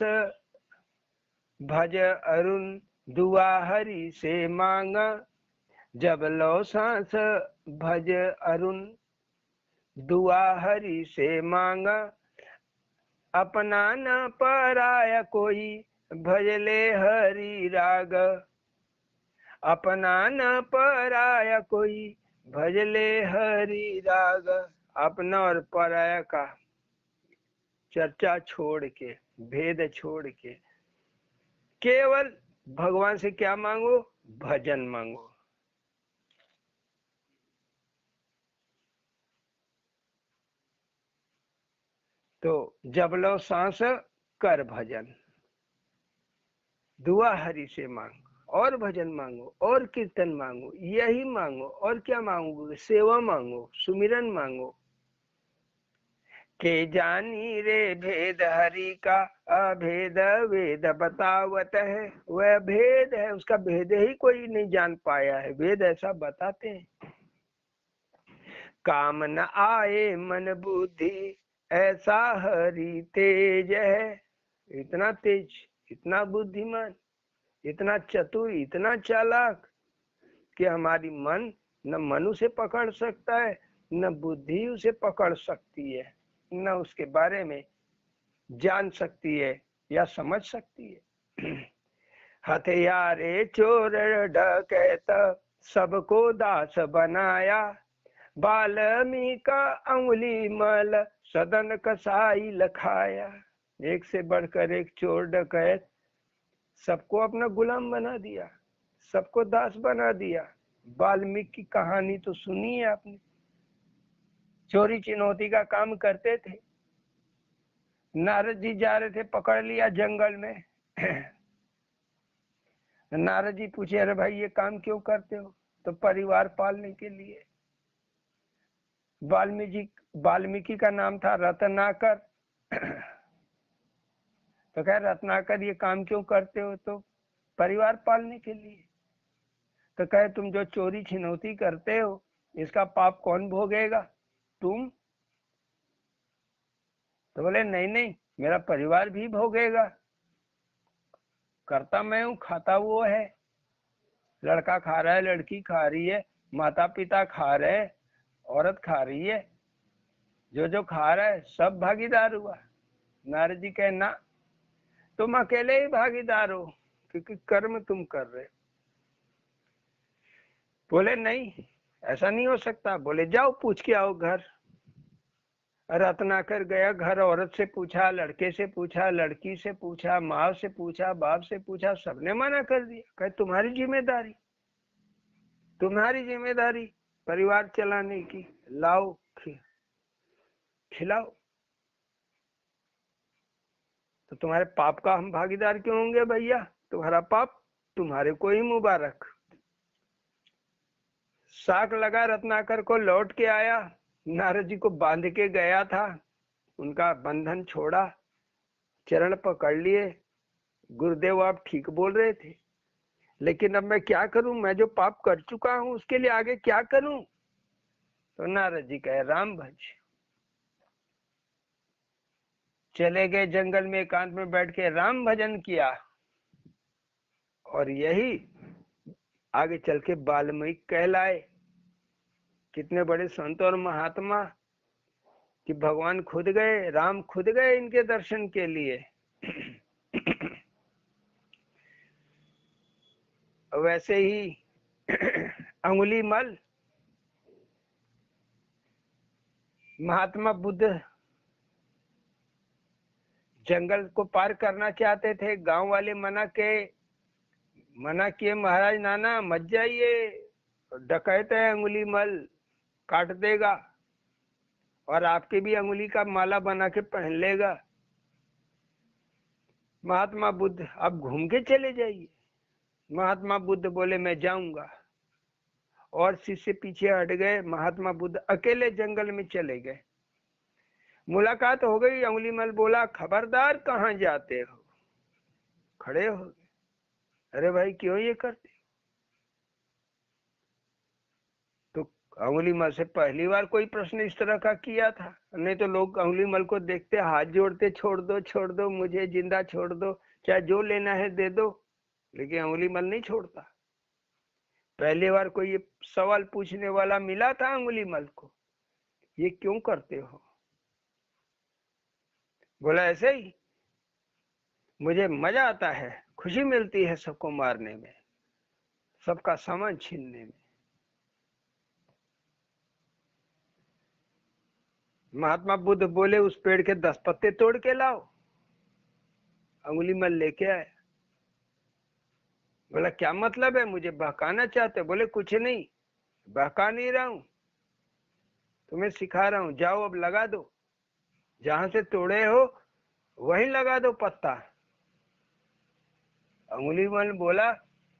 भज अरुण दुआ हरि से मांगा। जब लो सांस, भज अरुण दुआ हरि से मांगा। अपना न पराया कोई, भजले हरि राग। अपना न पराया कोई, भजले हरि राग। अपना और पराया का चर्चा छोड़ के, भेद छोड़ के, केवल भगवान से क्या मांगो, भजन मांगो। तो जब लो सांस, कर भजन, दुआ हरि से मांग, और भजन मांगो, और कीर्तन मांगो, यही मांगो। और क्या मांगोगे, सेवा मांगो, सुमिरन मांगो। के जानी रे भेद हरि का, अभेद वेद बतावत है। वह भेद है, उसका भेद ही कोई नहीं जान पाया है, वेद ऐसा बताते हैं। काम न आए मन बुद्धि, ऐसा हरि तेज है। इतना तेज, इतना बुद्धिमान, इतना चतुर, इतना चालाक कि हमारी मन न मन उसे पकड़ सकता है, न बुद्धि उसे पकड़ सकती है, न उसके बारे में जान सकती है या समझ सकती है। हथियारे चोर डकैत सबको दास बनाया, वाल्मीकि अंगुली मल सदन कसाई लखाया। एक से बढ़कर एक चोर डकैत सबको अपना गुलाम बना दिया, सबको दास बना दिया। वाल्मीकि की कहानी तो सुनी है आपने, चोरी चिन्होती का काम करते थे। नारद जी जा रहे थे, पकड़ लिया जंगल में। नारद जी पूछे, अरे भाई ये काम क्यों करते हो? तो परिवार पालने के लिए। वाल्मीकि का नाम था रत्नाकर। तो कह रत्नाकर ये काम क्यों करते हो? तो परिवार पालने के लिए। तो कहे तुम जो चोरी छिनौती करते हो इसका पाप कौन भोगेगा? तुम? तो बोले नहीं नहीं, मेरा परिवार भी भोगेगा, करता मैं हूं, खाता वो है। लड़का खा रहा है, लड़की खा रही है, माता पिता खा रहे, औरत खा रही है, जो जो खा रहा है सब भागीदार हुआ। नारद जी कहे ना, तुम अकेले ही भागीदार हो, क्योंकि कर्म तुम कर रहे। बोले नहीं, ऐसा नहीं हो सकता। बोले जाओ पूछ के आओ घर। रत्नाकर गया घर, औरत से पूछा, लड़के से पूछा, लड़की से पूछा, माँ से पूछा, बाप से पूछा, सबने मना कर दिया। कहे तुम्हारी जिम्मेदारी, तुम्हारी जिम्मेदारी परिवार चलाने की, लाओ खिलाओ। तो तुम्हारे पाप का हम भागीदार क्यों होंगे भैया? तुम्हारा पाप तुम्हारे को ही मुबारक। साक लगा, रत्नाकर को लौट के आया, नारद जी को बांध के गया था, उनका बंधन छोड़ा, चरण पकड़ लिए। गुरुदेव आप ठीक बोल रहे थे, लेकिन अब मैं क्या करूं? मैं जो पाप कर चुका हूं उसके लिए आगे क्या करूं? तो नारद जी कहे राम भज। चले गए जंगल में, एकांत में बैठ के राम भजन किया। और यही आगे चल के वाल्मीकि कहलाए। कितने बड़े संत और महात्मा कि भगवान खुद गए, राम खुद गए इनके दर्शन के लिए। वैसे ही अंगुली मल महात्मा बुद्ध जंगल को पार करना चाहते थे, गांव वाले मना किए, महाराज नाना मत जाइए, डकैत है अंगुली मल, काट देगा और आपके भी अंगुली का माला बना के पहन लेगा। महात्मा बुद्ध आप घूम के चले जाइए। महात्मा बुद्ध बोले मैं जाऊंगा, और शिष्य पीछे हट गए। महात्मा बुद्ध अकेले जंगल में चले गए। मुलाकात हो गई, अंगुलीमल बोला खबरदार कहाँ जाते हो? खड़े हो गए, अरे भाई क्यों ये करते? तो अंगुलीमल से पहली बार कोई प्रश्न इस तरह का किया था, नहीं तो लोग अंगुलीमल को देखते हाथ जोड़ते, छोड़ दो मुझे, जिंदा छोड़ दो, चाहे जो लेना है दे दो। लेकिन अंगुलीमल नहीं छोड़ता। पहली बार कोई ये सवाल पूछने वाला मिला था अंगुलीमल को, ये क्यों करते हो? बोला ऐसे ही, मुझे मजा आता है, खुशी मिलती है सबको मारने में, सबका सामान छीनने में। महात्मा बुद्ध बोले उस पेड़ के 10 पत्ते तोड़ के लाओ। अंगुलीमल लेके आए। बोला क्या मतलब है, मुझे बहकाना चाहते? बोले कुछ नहीं, बहका नहीं रहा हूं, तुम्हें सिखा रहा हूं, जाओ अब लगा दो, जहां से तोड़े हो वहीं लगा दो पत्ता। अंगुलीमल बोला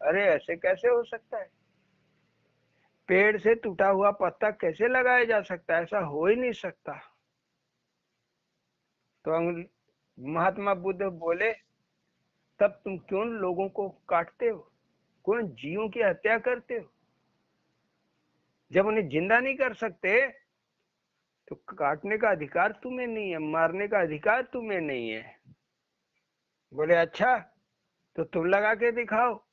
अरे ऐसे कैसे हो सकता है, पेड़ से टूटा हुआ पत्ता कैसे लगाया जा सकता है? ऐसा हो ही नहीं सकता। तो महात्मा बुद्ध बोले तब तुम क्यों लोगों को काटते हो, क्यों जीवों की हत्या करते हो? जब उन्हें जिंदा नहीं कर सकते तो काटने का अधिकार तुम्हें नहीं है, मारने का अधिकार तुम्हें नहीं है। बोले अच्छा, तो तुम लगा के दिखाओ।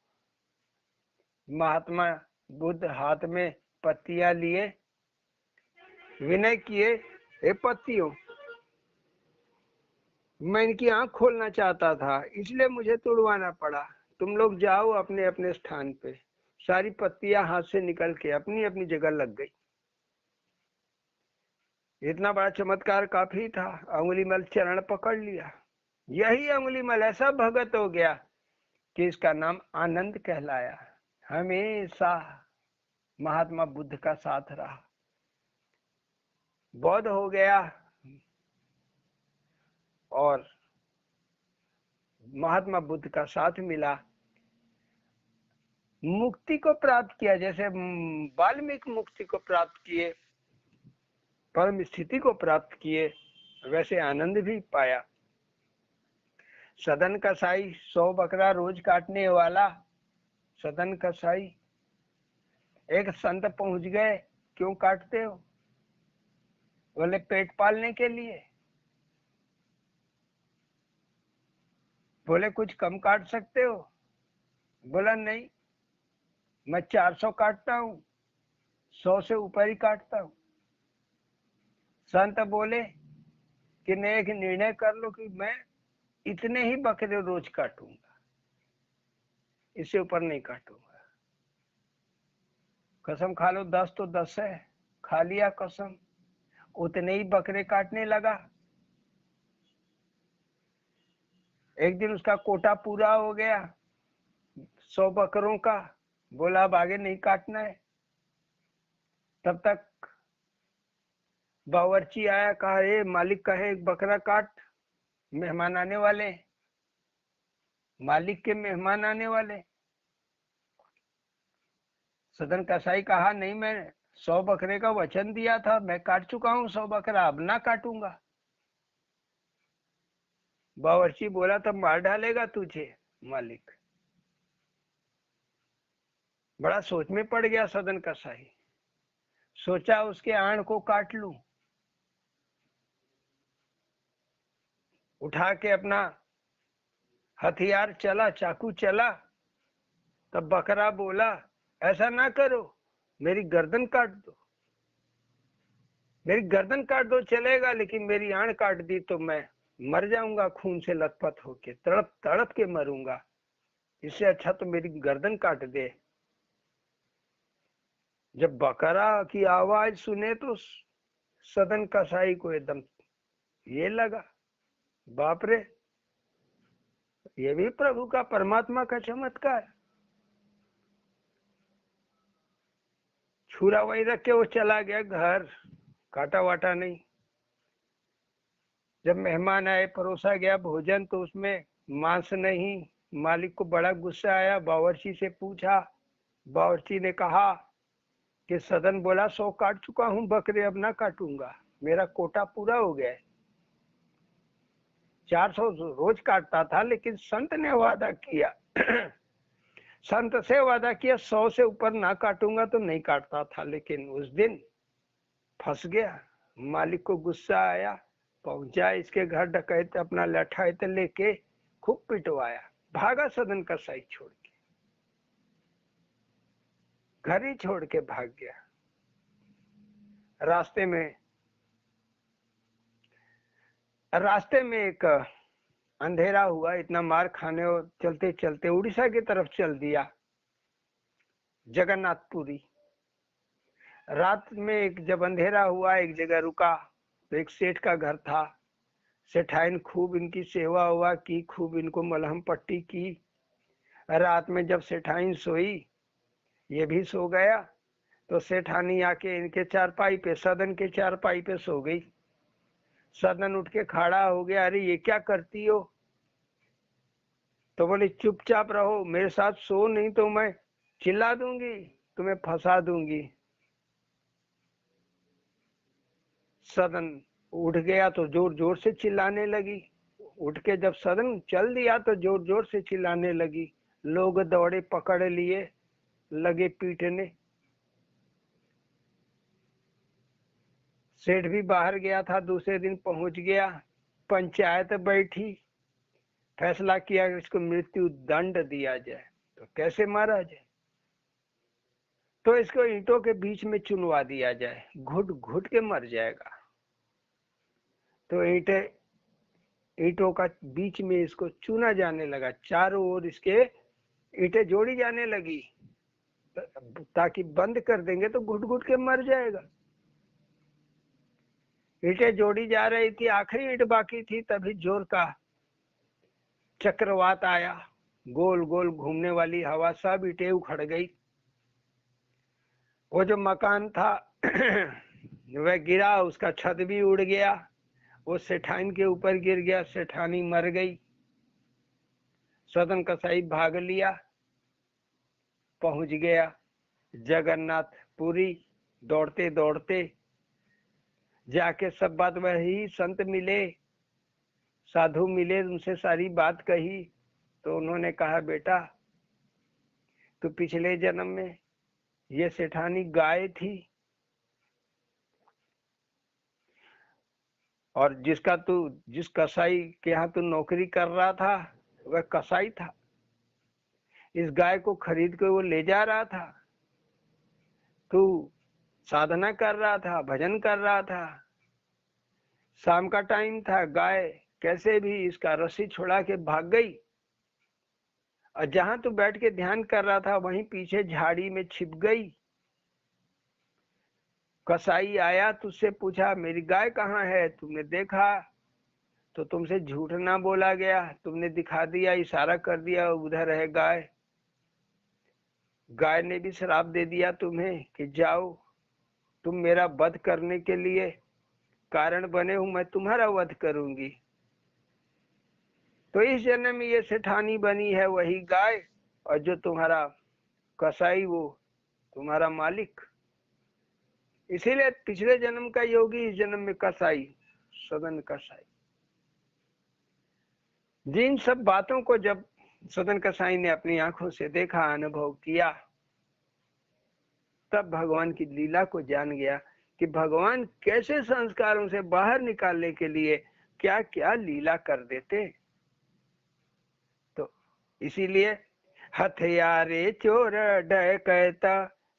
महात्मा बुद्ध हाथ में पत्तियां लिए विनय किए, हे पत्तियों, मैं इनकी आंख खोलना चाहता था, इसलिए मुझे तोड़वाना पड़ा। तुम लोग जाओ अपने अपने स्थान पे। सारी पत्तियां हाथ से निकल के अपनी अपनी जगह लग गई। इतना बड़ा चमत्कार काफी था। अंगुलीमल चरण पकड़ लिया। यही अंगुलीमल ऐसा भगत हो गया कि इसका नाम आनंद कहलाया। हमेशा महात्मा बुद्ध का साथ रहा। बौद्ध हो गया और महात्मा बुद्ध का साथ मिला, मुक्ति को प्राप्त किया। जैसे वाल्मीकि मुक्ति को प्राप्त किए, परम स्थिति को प्राप्त किए, वैसे आनंद भी पाया। सदन कसाई 100 बकरा रोज काटने वाला सदन कसाई एक संत पहुंच गए, क्यों काटते हो? बोले पेट पालने के लिए। बोले कुछ कम काट सकते हो? बोला नहीं, मैं 400 काटता हूँ, 100 से ऊपर ही काटता हूँ। संत बोले कि मैं एक निर्णय कर लो कि मैं इतने ही बकरे रोज काटूंगा, इससे ऊपर नहीं काटूंगा। कसम खा लो, 10 तो 10 है, खा लिया कसम, उतने ही बकरे काटने लगा। एक दिन उसका कोटा पूरा हो गया 100 बकरों का। बोला अब आगे नहीं काटना है। तब तक बावर्ची आया, कहा ए मालिक कहे एक बकरा काट, मेहमान आने वाले, मालिक के मेहमान आने वाले। सदन कसाई कहा नहीं, मैं 100 बकरे का वचन दिया था, मैं काट चुका हूँ 100 बकरा, अब ना काटूंगा। बावर्ची बोला तब मार डालेगा तुझे मालिक। बड़ा सोच में पड़ गया सदन कसाई। सोचा उसके आण को काट लूं। उठा के अपना हथियार चला, चाकू चला। तब बकरा बोला ऐसा ना करो, मेरी गर्दन काट दो। मेरी गर्दन काट दो चलेगा, लेकिन मेरी आण काट दी तो मैं मर जाऊंगा, खून से लथपथ होके तड़प तड़प के मरूंगा। इससे अच्छा तो मेरी गर्दन काट दे। जब बकरा की आवाज सुने तो सदन कसाई को एकदम ये लगा, बाप रे, ये भी प्रभु का, परमात्मा का चमत्कार। छुरा वही रख के वो चला गया घर, काटा वाटा नहीं। जब मेहमान आए, परोसा गया भोजन, तो उसमें मांस नहीं। मालिक को बड़ा गुस्सा आया, बावर्ची से पूछा। बावर्ची ने कहा कि सदन बोला 100 काट चुका हूं बकरे, अब ना काटूंगा, मेरा कोटा पूरा हो गया है। 400 रोज काटता था, लेकिन संत ने वादा किया संत से वादा किया 100 से ऊपर ना काटूंगा, तो नहीं काटता था। लेकिन उस दिन फंस गया। मालिक को गुस्सा आया, पहुंचा इसके घर, डकैत अपना लठाइत लेके खूब पिटवाया, भागा सदन कसाई छोड़ के, घर ही छोड़ के भाग गया। रास्ते में एक अंधेरा हुआ, इतना मार खाने और चलते चलते उड़ीसा की तरफ चल दिया, जगन्नाथपुरी। रात में एक जब अंधेरा हुआ, एक जगह रुका, तो एक सेठ का घर था। सेठाइन खूब इनकी सेवा हुआ की, खूब इनको मलहम पट्टी की। रात में जब सेठाइन सोई, ये भी सो गया, तो सेठानी आके इनके चारपाई पे, सदन के चारपाई पे सो गई। सदन उठ के खड़ा हो गया, अरे ये क्या करती हो? तो बोले चुपचाप रहो, मेरे साथ सो, नहीं तो मैं चिल्ला दूंगी, तुम्हें फंसा दूंगी। सदन उठ गया तो जोर जोर से चिल्लाने लगी। उठ के जब सदन चल दिया तो जोर जोर से चिल्लाने लगी। लोग दौड़े, पकड़ लिए, लगे पीटने। सेठ भी बाहर गया था, दूसरे दिन पहुंच गया। पंचायत बैठी, फैसला किया कि इसको मृत्यु दंड दिया जाए। तो कैसे मारा जाए? तो इसको ईंटों के बीच में चुनवा दिया जाए, घुट घुट के मर जाएगा। तो ईंटों का बीच में इसको चुना जाने लगा, चारों ओर इसके ईंटें जोड़ी जाने लगी, ताकि बंद कर देंगे तो घुट घुट के मर जाएगा। ईंटें जोड़ी जा रही थी, आखिरी ईंट बाकी थी, तभी जोर का चक्रवात आया, गोल गोल घूमने वाली हवा, सब ईंटें उखड़ गई। वो जो मकान था वह गिरा, उसका छत भी उड़ गया, वो सेठानी के ऊपर गिर गया, सेठानी मर गई। सदन कसाई भाग लिया, पहुंच गया जगन्नाथपुरी, दौड़ते दौड़ते जाके सब बात, वही संत मिले, साधु मिले, उनसे सारी बात कही। तो उन्होंने कहा, बेटा तो पिछले जन्म में ये सेठानी गाय थी, और जिस कसाई के यहाँ तू नौकरी कर रहा था वह कसाई था। इस गाय को खरीद के वो ले जा रहा था, तू साधना कर रहा था, भजन कर रहा था, शाम का टाइम था, गाय कैसे भी इसका रस्सी छुड़ा के भाग गई, और जहां तू बैठ के ध्यान कर रहा था वहीं पीछे झाड़ी में छिप गई। कसाई आया, तुझसे पूछा मेरी गाय कहाँ है, तुमने देखा तो तुमसे झूठ ना बोला गया, तुमने दिखा दिया, इशारा कर दिया उधर है गाय। गाय ने भी श्राप दे दिया तुम्हें कि जाओ, तुम मेरा वध करने के लिए कारण बने हो, मैं तुम्हारा वध करूंगी। तो इस जन्म में ये सेठानी बनी है वही गाय, और जो तुम्हारा कसाई वो तुम्हारा मालिक। इसीलिए पिछले जन्म का योगी, इस जन्म में कसाई, सदन कसाई। जिन सब बातों को जब सदन कसाई ने अपनी आंखों से देखा, अनुभव किया, तब भगवान की लीला को जान गया कि भगवान कैसे संस्कारों से बाहर निकालने के लिए क्या क्या लीला कर देते। तो इसीलिए हथियारे चोर डकैता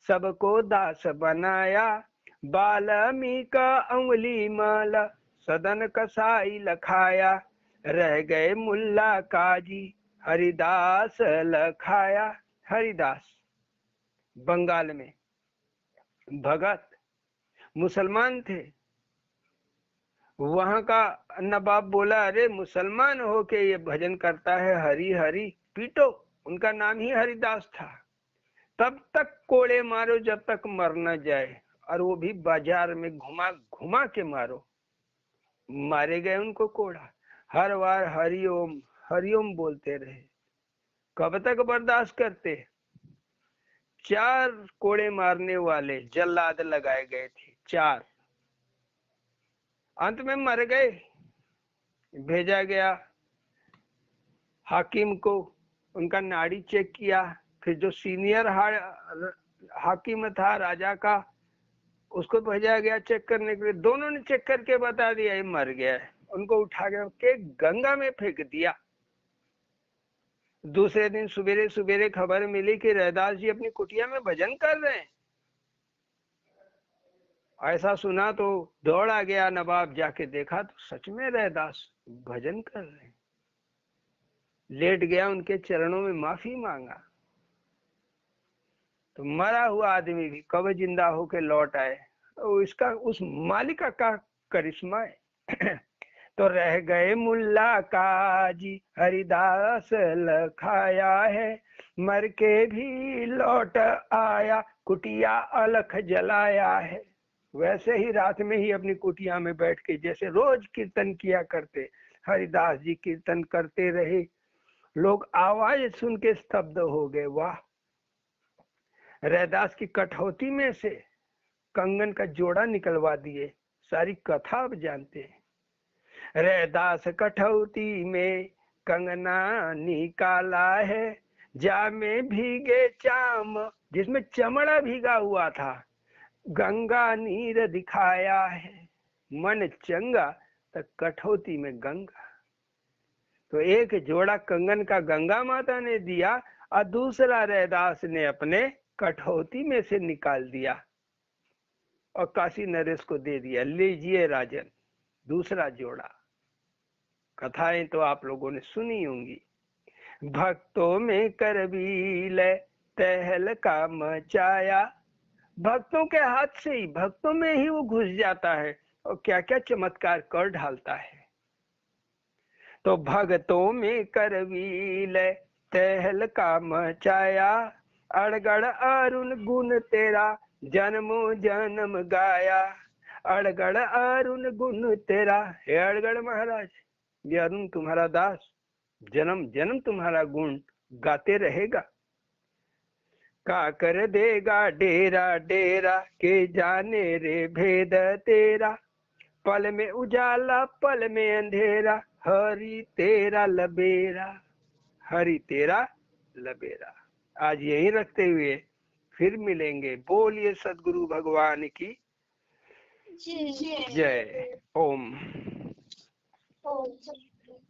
सबको दास बनाया, बाल्मीकि अंगुली माला सदन कसाई लखाया, रह गए मुल्ला काजी हरिदास लखाया। हरिदास बंगाल में भगत मुसलमान थे। वहां का नवाब बोला, अरे मुसलमान हो के ये भजन करता है हरि हरि, पीटो। उनका नाम ही हरिदास था। तब तक कोड़े मारो जब तक मर न जाए, और वो भी बाजार में घुमा घुमा के मारो। मारे गए उनको कोड़ा, हर बार हरिओम हरिओम बोलते रहे। कब तक बर्दाश्त करते? 4 कोड़े मारने वाले जल्लाद लगाए गए थे, 4। अंत में मर गए। भेजा गया हाकिम को, उनका नाड़ी चेक किया, फिर जो सीनियर हाकिम था राजा का, उसको भेजा गया चेक करने के लिए। दोनों ने चेक करके बता दिया ये मर गया है। उनको उठा के गंगा में फेंक दिया। दूसरे दिन सुबेरे सुबेरे खबर मिली कि रैदास जी अपनी कुटिया में भजन कर रहे हैं। ऐसा सुना तो दौड़ आ गया नवाब, जाके देखा तो सच में रैदास भजन कर रहे हैं। लेट गया, उनके चरणों में माफी मांगा। तो मरा हुआ आदमी भी कब जिंदा होके लौट आए, तो इसका उस मालिक का करिश्मा है। तो रह गए मुल्ला काजी हरिदास लखाया है, मर के भी लौट आया कुटिया अलख जलाया है। वैसे ही रात में ही अपनी कुटिया में बैठ के जैसे रोज कीर्तन किया करते, हरिदास जी कीर्तन करते रहे। लोग आवाज सुन के स्तब्ध हो गए। वाह! रैदास की कठौती में से कंगन का जोड़ा निकलवा दिए। सारी कथा अब जानते हैं। रैदास कठौती में कंगना निकाला है, जामे भीगे चाम, जिसमें चमड़ा भीगा हुआ था, गंगा नीर दिखाया है। मन चंगा तो कठौती में गंगा। तो एक जोड़ा कंगन का गंगा माता ने दिया और दूसरा रैदास ने अपने कठौती में से निकाल दिया और काशी नरेश को दे दिया, लीजिए राजन दूसरा जोड़ा। कथाएं तो आप लोगों ने सुनी होंगी। भक्तों में करबील तहलका मचाया, भक्तों के हाथ से ही, भक्तों में ही वो घुस जाता है और क्या क्या चमत्कार कर ढालता है। तो भक्तों में करबील तहलका मचाया, अड़गड़ अरुण गुण तेरा जन्मो जन्म गाया। अड़गड़ अरुण गुण तेरा, हे अड़गड़ महाराज, ये अरुण तुम्हारा दास जन्म जन्म तुम्हारा गुण गाते रहेगा। का कर देगा डेरा डेरा के जाने रे भेद तेरा, पल में उजाला पल में अंधेरा, हरि तेरा लबेरा, हरि तेरा लबेरा। आज यही रखते हुए फिर मिलेंगे। बोलिए सद्गुरु भगवान की जय। जय। ओम।